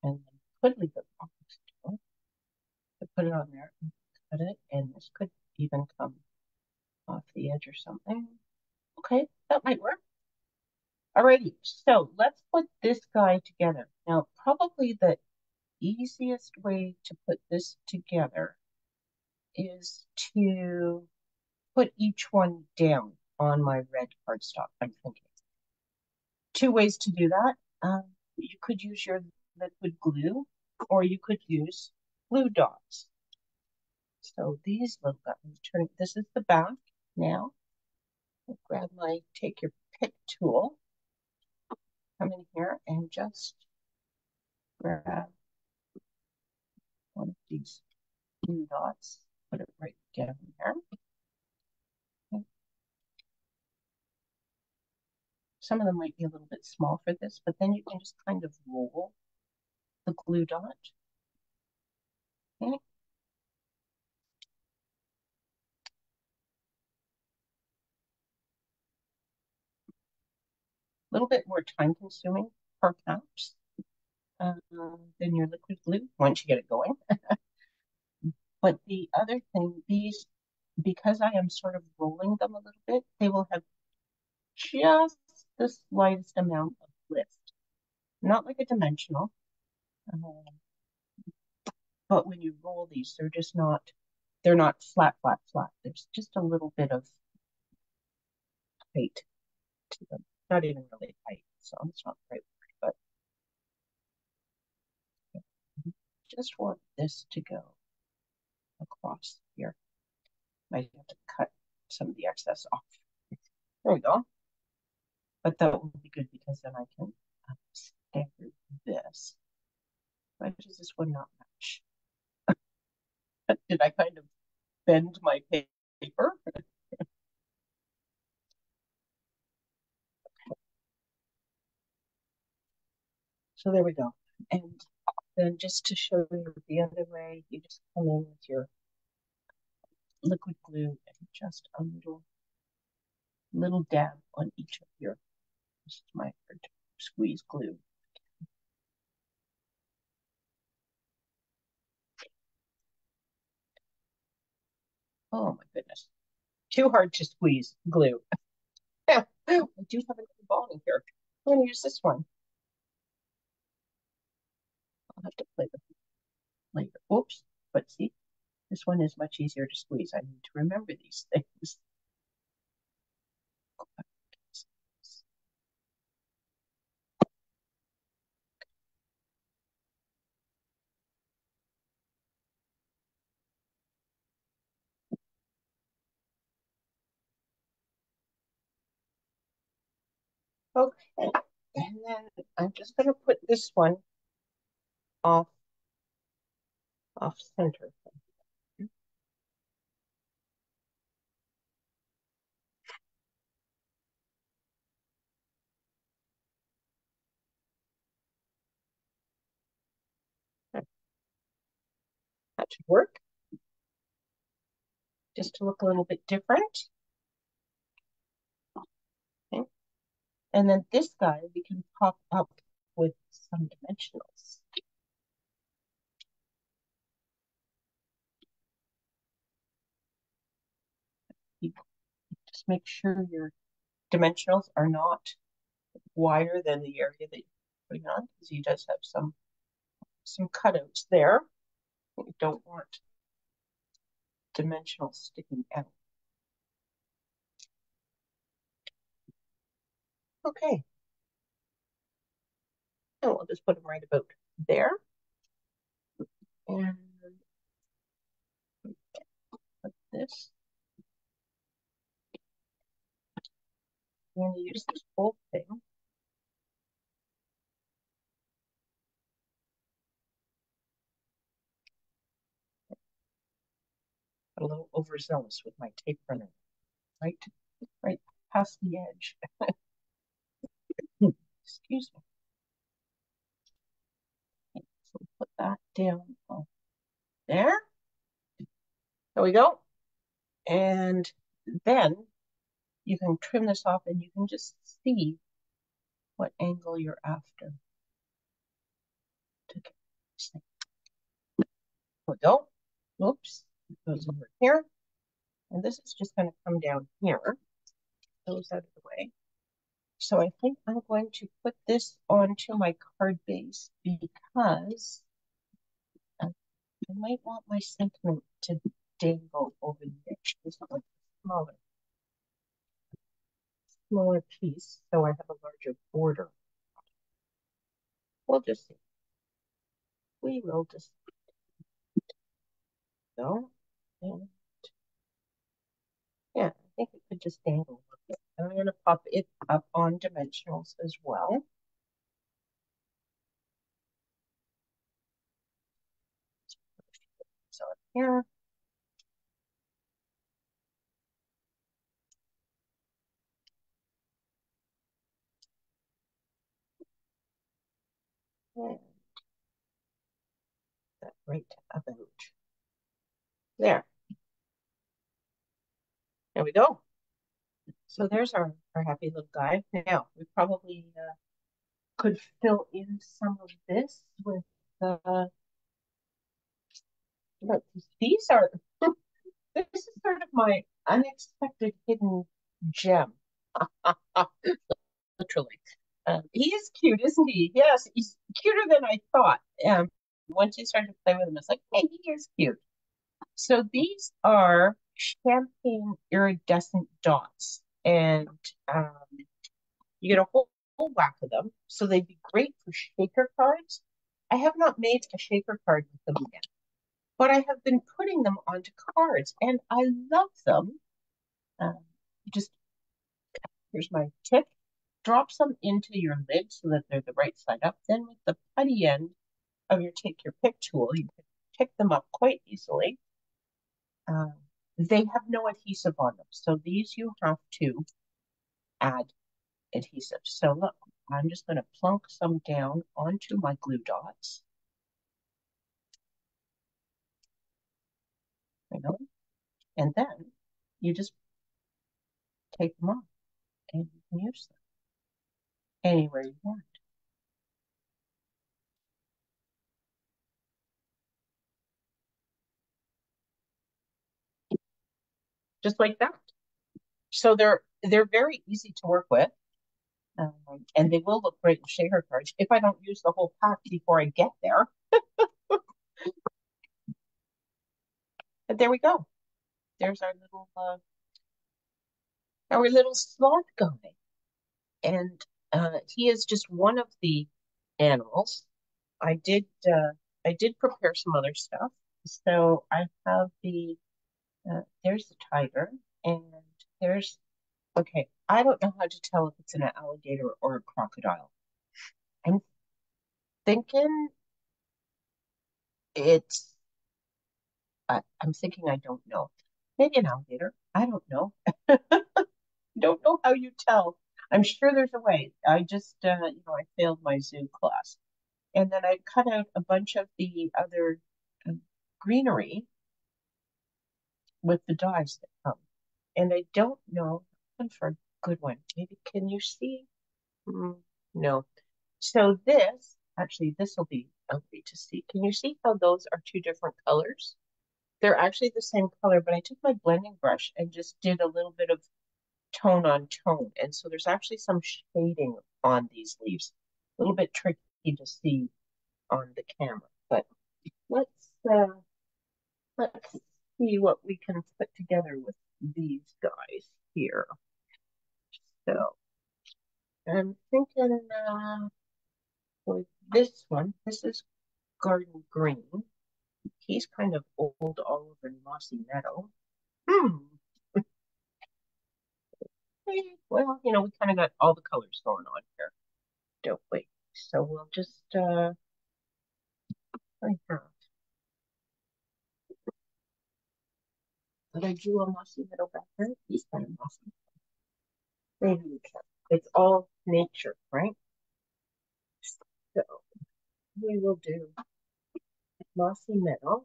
And then could leave it off to put it on there and cut it, and this could even come off the edge or something. Okay, that might work. Alrighty, so let's put this guy together. Now, probably the easiest way to put this together is to put each one down on my red cardstock, I'm thinking. Two ways to do that. You could use your liquid glue, or you could use glue dots. So these little buttons turn, this is the back now. I'll grab my, take your pick tool, come in here and just grab one of these glue dots, put it right down there. Okay. Some of them might be a little bit small for this, but then you can just kind of roll the glue dot. Okay. A little bit more time consuming, perhaps, than your liquid glue once you get it going. But the other thing, these, because I am sort of rolling them a little bit, they will have just the slightest amount of lift. Not like a dimensional, but when you roll these, they're just not, they're not flat, flat, flat. There's just a little bit of height to them. Not even really height, so it's not the right word, but just want this to go across here. Might have to cut some of the excess off. There we go. But that will be good because then I can stagger this. Why does this one not match? Did I kind of bend my paper? So there we go. And then just to show you the other way, you just come in with your liquid glue and just a little dab on each of your, this is my squeeze glue. Oh my goodness. Too hard to squeeze glue. I do have another ball in here. I'm going to use this one. I'll have to play with it later. Oops. But see, this one is much easier to squeeze. I need to remember these things. Okay, and then I'm just going to put this one off off center. That should work. Just to look a little bit different. Okay. And then this guy we can pop up with some dimensionals. You just make sure your dimensionals are not wider than the area that you're putting on, because he does have some cutouts there. You don't want dimensionals sticking out. Okay. And we'll just put them right about there. And put this. I'm going to use this whole thing. A little overzealous with my tape runner, right past the edge. Excuse me. Okay, so put that down there. There we go. And then you can trim this off and you can just see what angle you're after. There we go. Oops, it goes over here. And this is just going to come down here. Those out of the way. So I think I'm going to put this onto my card base because I might want my sentiment to dangle over the edge. This is like a smaller piece, so I have a larger border. We'll just see. We will just go. And yeah, I think it could just dangle a little bit. And I'm going to pop it up on dimensionals as well. So here. And that right about there. There we go. So there's our happy little guy. Now, we probably could fill in some of this with these are this is sort of my unexpected hidden gem. Literally. He is cute, isn't he? Yes, he's cuter than I thought. Once you started to play with him, it's like, hey, he is cute. So these are champagne iridescent dots, and you get a whole whack of them. So they'd be great for shaker cards. I have not made a shaker card with them yet, but I have been putting them onto cards, and I love them. Just here's my tip. Drop some into your lid so that they're the right side up. Then with the putty end of your take your pick tool, you can pick them up quite easily. They have no adhesive on them, so these you have to add adhesive. So look, I'm just going to plunk some down onto my glue dots. And then you just take them off and you can use them anywhere you want. Just like that. So they're very easy to work with. And they will look great in shaker cards if I don't use the whole pack before I get there. But there we go. There's our little sloth guy, and he is just one of the animals. I did prepare some other stuff. So I have there's the tiger, and there's okay. I don't know how to tell if it's an alligator or a crocodile. I'm thinking it's I'm thinking I don't know. Maybe an alligator. I don't know. Don't know how you tell. I'm sure there's a way. I just, I failed my zoo class. And then I cut out a bunch of the other uh, greenery with the dies that come. And I don't know, I'm looking for a good one. Maybe can you see? No. So this will be ugly to see. Can you see how those are two different colors? They're actually the same color, but I took my blending brush and just did a little bit of tone on tone. And so there's actually some shading on these leaves. A little bit tricky to see on the camera, but let's let's see what we can put together with these guys here. So I'm thinking with this one, this is garden green. He's kind of old all over in mossy meadow. Well, we kind of got all the colors going on here, don't we? So we'll just like that. Did I do a mossy meadow back there? He's kind of mossy. Maybe we can. It's all nature, right? So we will do mossy meadow.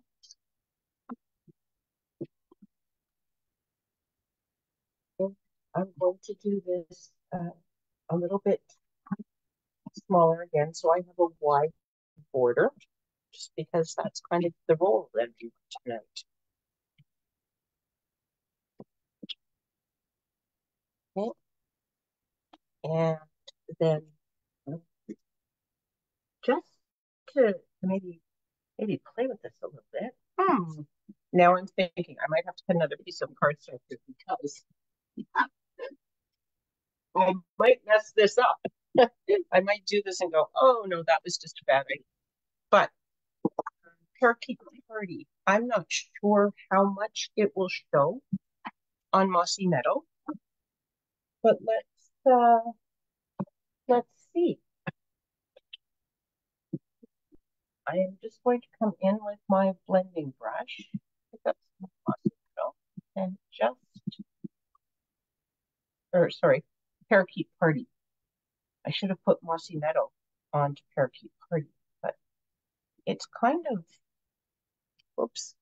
And I'm going to do this a little bit smaller again, so I have a wide border, just because that's kind of the role that I'm doing tonight. Okay. And then just to maybe play with this a little bit. Now I'm thinking I might have to put another piece of cardstock here because I might mess this up. I might do this and go, oh no, that was just a bad idea. But parakeet party, I'm not sure how much it will show on mossy meadow, but let's see. I am just going to come in with my blending brush, pick up some mossy meadow, and parakeet party. I should have put mossy meadow onto parakeet party, but it's kind of, whoops,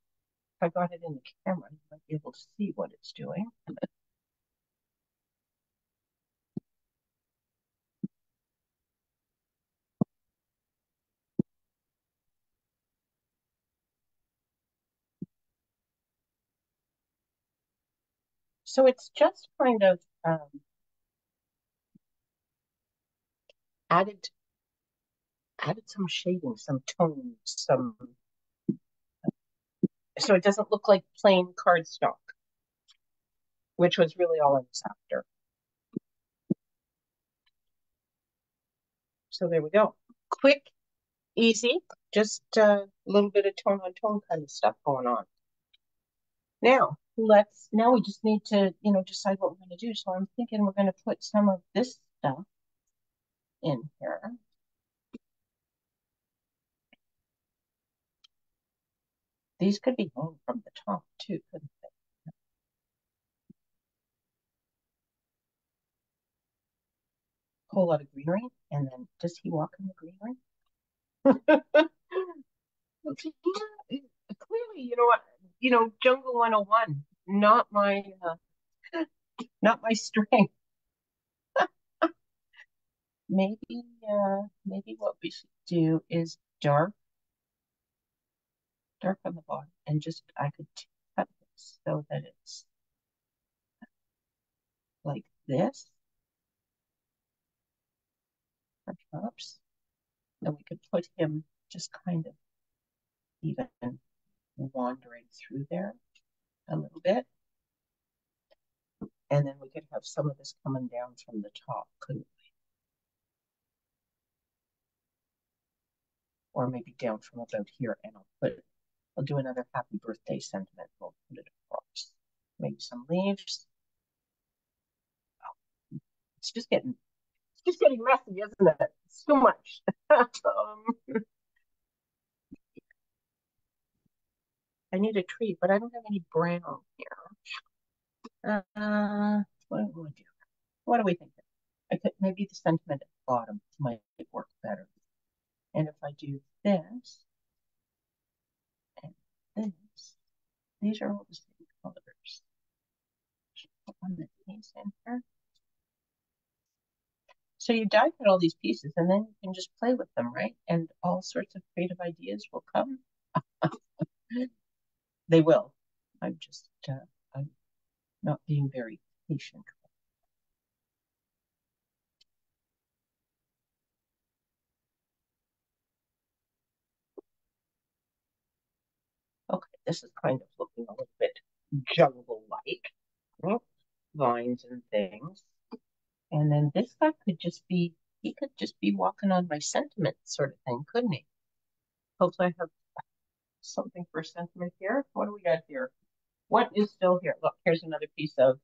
if I got it in the camera, you might be able to see what it's doing. So it's just kind of added some shading, some tones, so it doesn't look like plain cardstock, which was really all I was after. So there we go. Quick, easy, just a little bit of tone on tone kind of stuff going on. Now we just need to, decide what we're going to do. So I'm thinking we're going to put some of this stuff in here. These could be hung from the top too, couldn't they? Whole lot of greenery, and then does he walk in the greenery? Clearly, you know what? Jungle 101, not my strength. Maybe what we should do is dark on the bottom, and just I could cut this so that it's like this, perhaps. Then we could put him just kind of even wandering through there a little bit. And then we could have some of this coming down from the top, couldn't we? Or maybe down from about here, and I'll do another happy birthday sentiment. We'll put it across. Maybe some leaves. Oh, it's just getting messy, isn't it? It's too much. I need need a tree, but I don't have any brown here. What do we do? What do we think? I could maybe the sentiment at the bottom might work better. And if I do this and this, these are all the same colors. Put one of these in here. So you die cut all these pieces and then you can just play with them, right? And all sorts of creative ideas will come. They will. I'm just, I'm not being very patient. Okay, this is kind of looking a little bit jungle-like. Vines and things. And then this guy could just be, he could just be walking on my sentiment sort of thing, couldn't he? Hopefully I have something for sentiment here. What do we got here? What is still here? Look, here's another piece of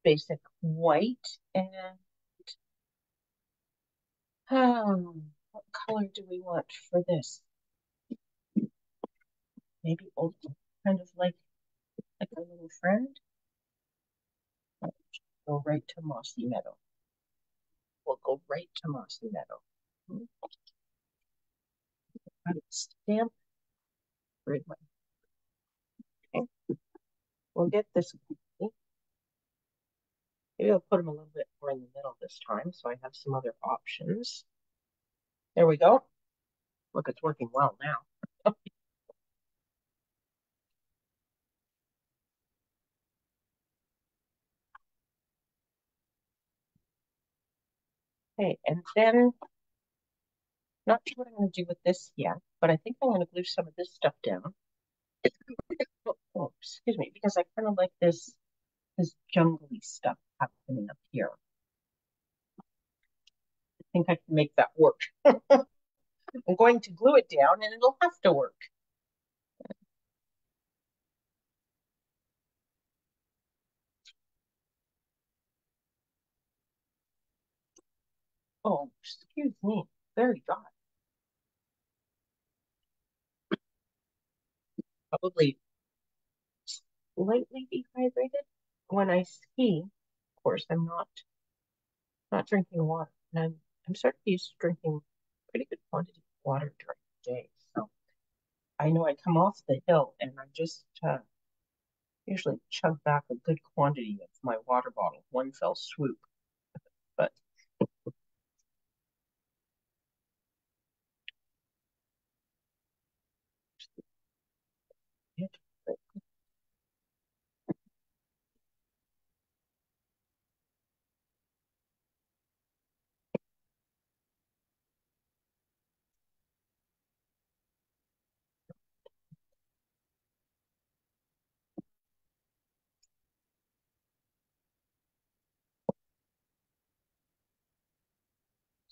basic white. And what color do we want for this? Maybe old, kind of like a little friend. Go right to Mossy Meadow. We'll go right to Mossy Meadow. Stamp right away. Okay. We'll get this. Maybe I'll put them a little bit more in the middle this time so I have some other options. There we go. Look, it's working well now. Okay, and then not sure what I'm going to do with this yet, but I think I'm going to glue some of this stuff down. Oh, excuse me, because I kind of like this jungly stuff happening up here. I think I can make that work. I'm going to glue it down and it'll have to work. Oh, excuse me. There you go. Probably slightly dehydrated. When I ski, of course, I'm not drinking water. And I'm sort of used to drinking pretty good quantity of water during the day. So I know I come off the hill and I just usually chug back a good quantity of my water bottle, one fell swoop. But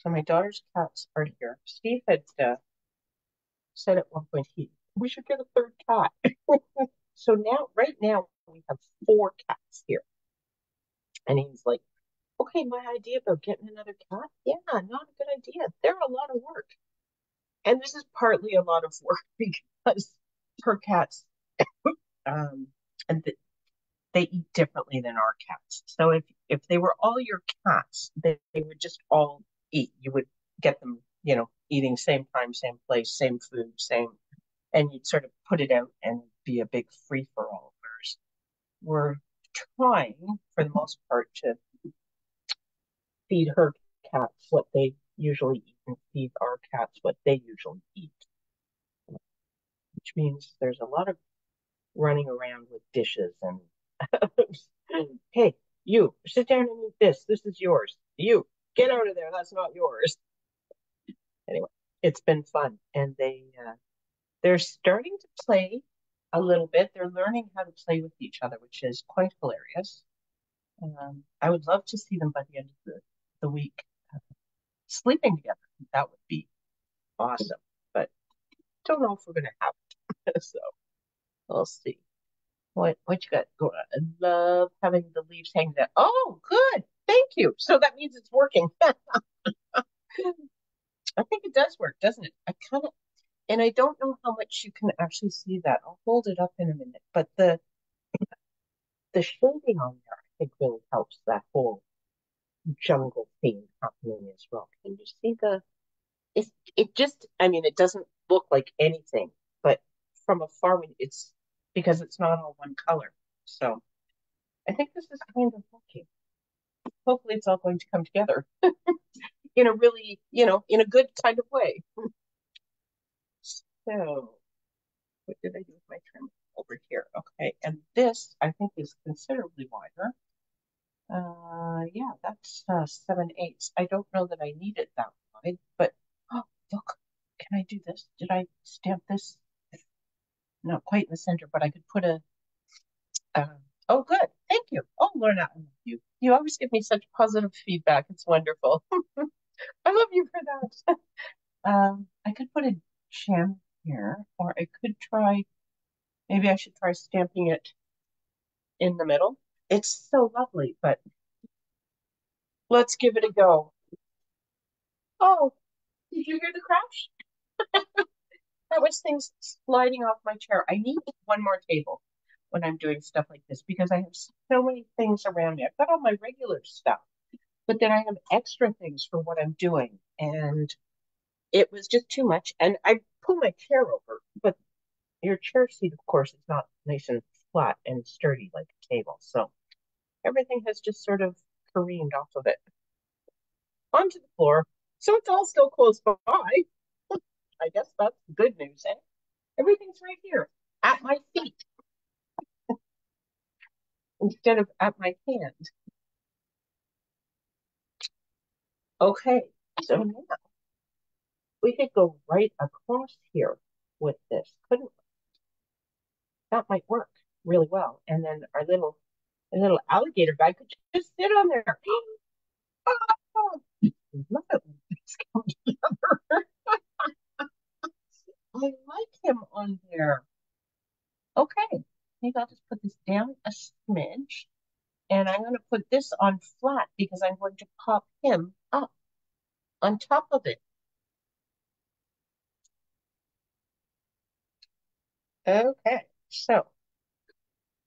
so my daughter's cats are here. Steve had said at one point we should get a third cat. So now, right now, we have 4 cats here. And he's like, okay, my idea about getting another cat, yeah, not a good idea. They're a lot of work. And this is partly a lot of work because her cats, and they eat differently than our cats. So if they were all your cats, they would just all eat. You would get them, eating same time, same place, same food, same, and you'd sort of put it out and be a big free for all. Whereas we're trying, for the most part, to feed her cats what they usually eat and feed our cats what they usually eat, which means there's a lot of running around with dishes and hey, you sit down and eat this. This is yours. You get out of there. That's not yours. Anyway, it's been fun, and they're starting to play a little bit. They're learning how to play with each other, which is quite hilarious. I would love to see them by the end of the week sleeping together. That would be awesome, but don't know if we're going to have it. So we'll see. What you got going on? I love having the leaves hanging down. Oh, good. Thank you. So that means it's working. I think it does work, doesn't it? And I don't know how much you can actually see that. I'll hold it up in a minute, but the shading on there, I think, really helps that whole jungle theme happening as well. Can you see it just, I mean, it doesn't look like anything, but from afar, it's because it's not all one color. So I think this is kind of working. Hopefully it's all going to come together in a really, in a good kind of way. So what did I do with my trim over here? Okay, and this I think is considerably wider. Yeah, that's 7/8. I don't know that I need it that wide, but oh, look, can I do this? Did I stamp this? Not quite in the center, but I could put uh, oh, good. Thank you. Oh, Lorna, I love you. You always give me such positive feedback. It's wonderful. I love you for that. I could put a gem here, or I could try, maybe I should try stamping it in the middle. It's so lovely, but let's give it a go. Oh, did you hear the crash? That was things sliding off my chair. I need one more table when I'm doing stuff like this because I have so many things around me. I've got all my regular stuff, but then I have extra things for what I'm doing. And it was just too much. And I pull my chair over, but your chair seat, of course, is not nice and flat and sturdy like a table. So everything has just sort of careened off of it onto the floor. So it's all still close by. I guess that's the good news, eh? Everything's right here at my feet instead of at my hand. Okay, so now we could go right across here with this. Couldn't that might work really well. And then our little alligator guy could just sit on there. Oh, love it when things come together. I like him on there. Okay, maybe I'll just put this down a smidge. And I'm going to put this on flat because I'm going to pop him up on top of it. Okay, so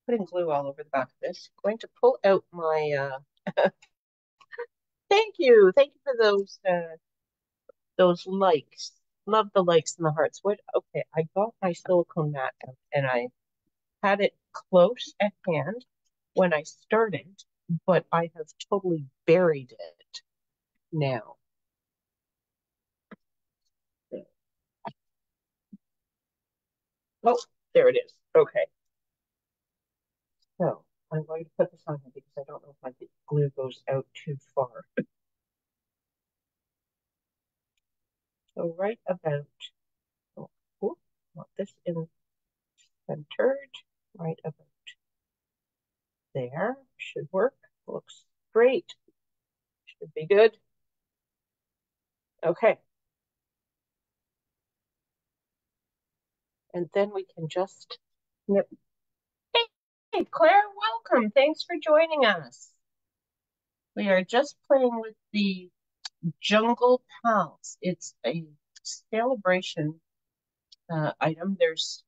putting glue all over the back of this. Going to pull out my thank you for those likes. Love the likes and the hearts. What? Okay, I got my silicone mat out and I had it close at hand when I started, but I have totally buried it now. Oh, there it is. Okay, so I'm going to put this on here because I don't know if my glue goes out too far. So right about, oh, oh, want this in centered, right about there. Should work. Looks great. Should be good. Okay. And then we can just snip. Hey, Claire, welcome. Thanks for joining us. We are just playing with the Jungle Pals. It's a Sale-a-Bration item. There's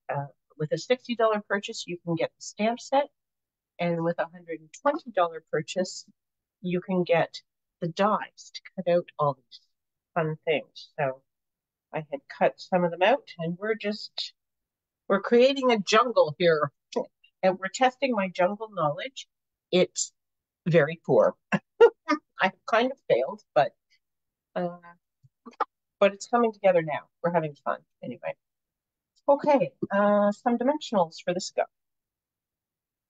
with a $60 purchase, you can get the stamp set, and with a $120 purchase, you can get the dies to cut out all these fun things. So I had cut some of them out, and we're creating a jungle here, and we're testing my jungle knowledge. It's very poor. I've kind of failed, uh, but it's coming together now. We're having fun anyway. Okay, some dimensionals for this guy.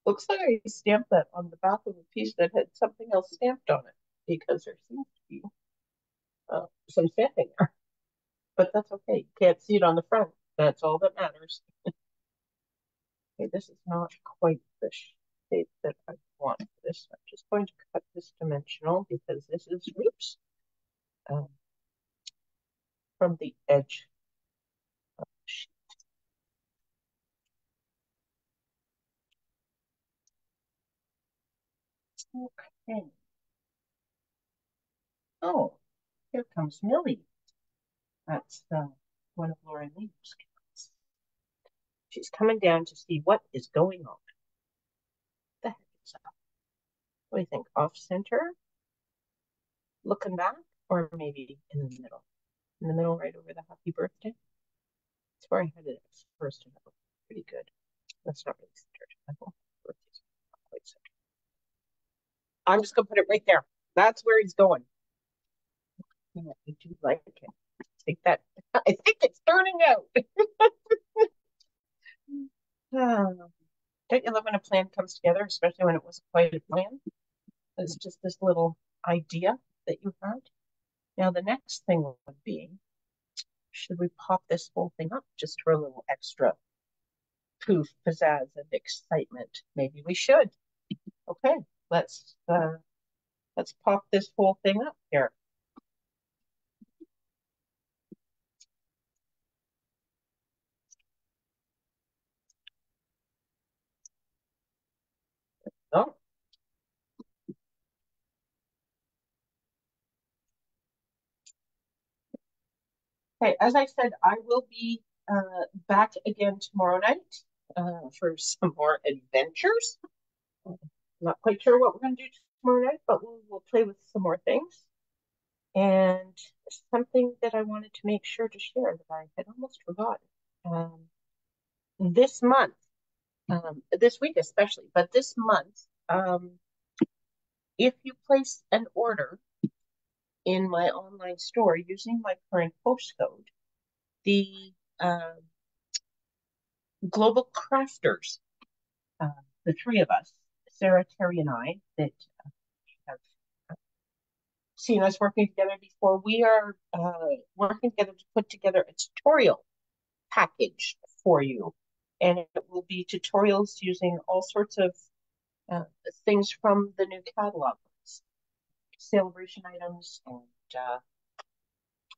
Looks like I stamped that on the back of a piece that had something else stamped on it because there seems to be some stamping there. But that's okay. You can't see it on the front. That's all that matters. Okay, this is not quite the shape that I want for this. I'm just going to cut this dimensional because this is, whoops, um, from the edge of the sheet. Okay. Oh, here comes Millie. That's one of Laura Lee's cats. She's coming down to see what is going on. What the heck is that? What do you think? Off center? Looking back? Or maybe in the middle? In the middle, right over the happy birthday? That's where I had it at first, and that looked pretty good. That's not really centered. I hope birthday's not quite centered. I'm just gonna put it right there. That's where he's going. Yeah, I do like it. Take that. I think it's turning out. Don't you love when a plan comes together, especially when it wasn't quite a plan? It's just this little idea that you had. Now, the next thing would be, should we pop this whole thing up just for a little extra poof, pizzazz, and excitement? Maybe we should. Okay, let's pop this whole thing up here. Oh. Okay, as I said, I will be back again tomorrow night for some more adventures. Not quite sure what we're going to do tomorrow night, but we'll play with some more things. And something that I wanted to make sure to share that I had almost forgotten. This month, this week especially, but this month, if you place an order in my online store using my current postcode, the Global Crafters, the three of us, Sarah, Terry, and I, that have seen us working together before, we are working together to put together a tutorial package for you. And it will be tutorials using all sorts of things from the new catalog, Sale-a-Bration items and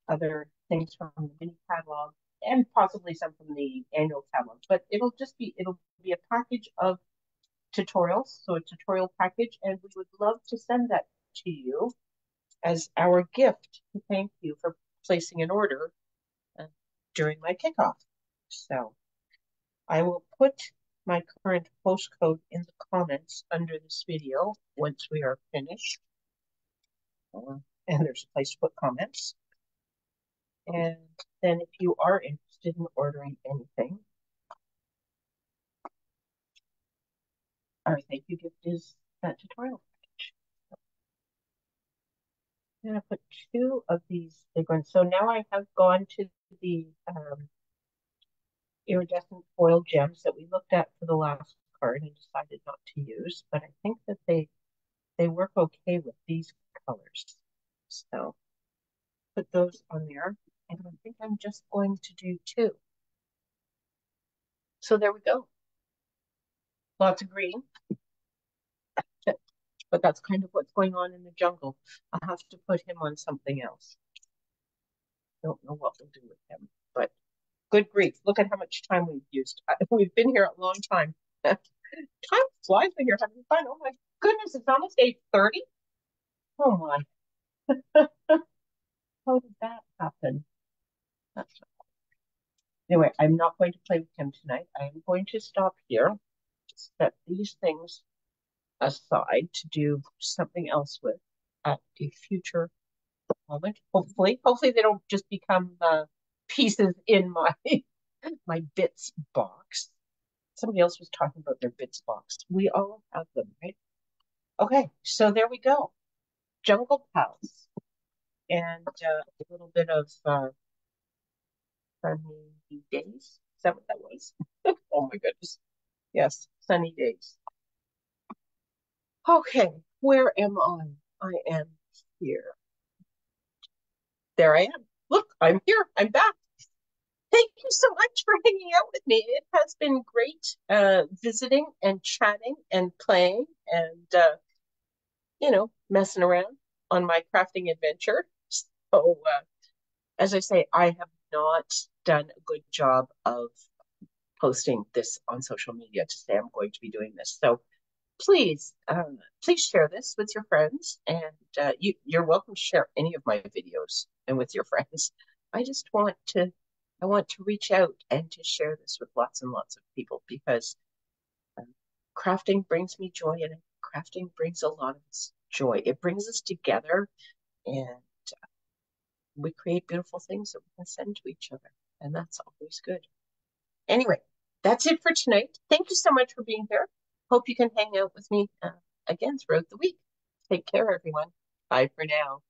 other things from the Mini Catalog, and possibly some from the annual catalog. But it'll be a package of tutorials, so a tutorial package, and we would love to send that to you as our gift to thank you for placing an order during my kickoff. So I will put my current postcode in the comments under this video once we are finished. And there's a place to put comments. And then if you are interested in ordering anything, our thank you gift is that tutorial package. I'm going to put two of these big ones. So now I have gone to the iridescent foil gems that we looked at for the last card and decided not to use, but I think that they work okay with these colors. So put those on there, and I think I'm just going to do two. So there we go. Lots of green, but that's kind of what's going on in the jungle. I'll have to put him on something else. Don't know what we'll do with him, but good grief, look at how much time we've used. We've been here a long time. Time flies when you're having fun. Oh my goodness, it's almost 8:30. Oh my. How did that happen? That's not... Anyway, I'm not going to play with him tonight. I am going to stop here, set these things aside to do something else with at a future moment. Hopefully they don't just become pieces in my bits box. Somebody else was talking about their bits box. We all have them, right? Okay, so there we go. Jungle Pals. And a little bit of sunny days. Is that what that was? Oh my goodness. Yes, sunny days. Okay, where am I? I am here. There I am. Look, I'm here. I'm back. Thank you so much for hanging out with me. It has been great visiting and chatting and playing and, messing around on my crafting adventure. So, as I say, I have not done a good job of posting this on social media to say I'm going to be doing this. So please share this with your friends, and you're welcome to share any of my videos and with your friends. I just want to I want to reach out and to share this with lots and lots of people because um, crafting brings me joy, and crafting brings a lot of us joy. It brings us together, and we create beautiful things that we can send to each other, and that's always good. Anyway, that's it for tonight. Thank you so much for being here. Hope you can hang out with me again throughout the week. Take care, everyone. Bye for now.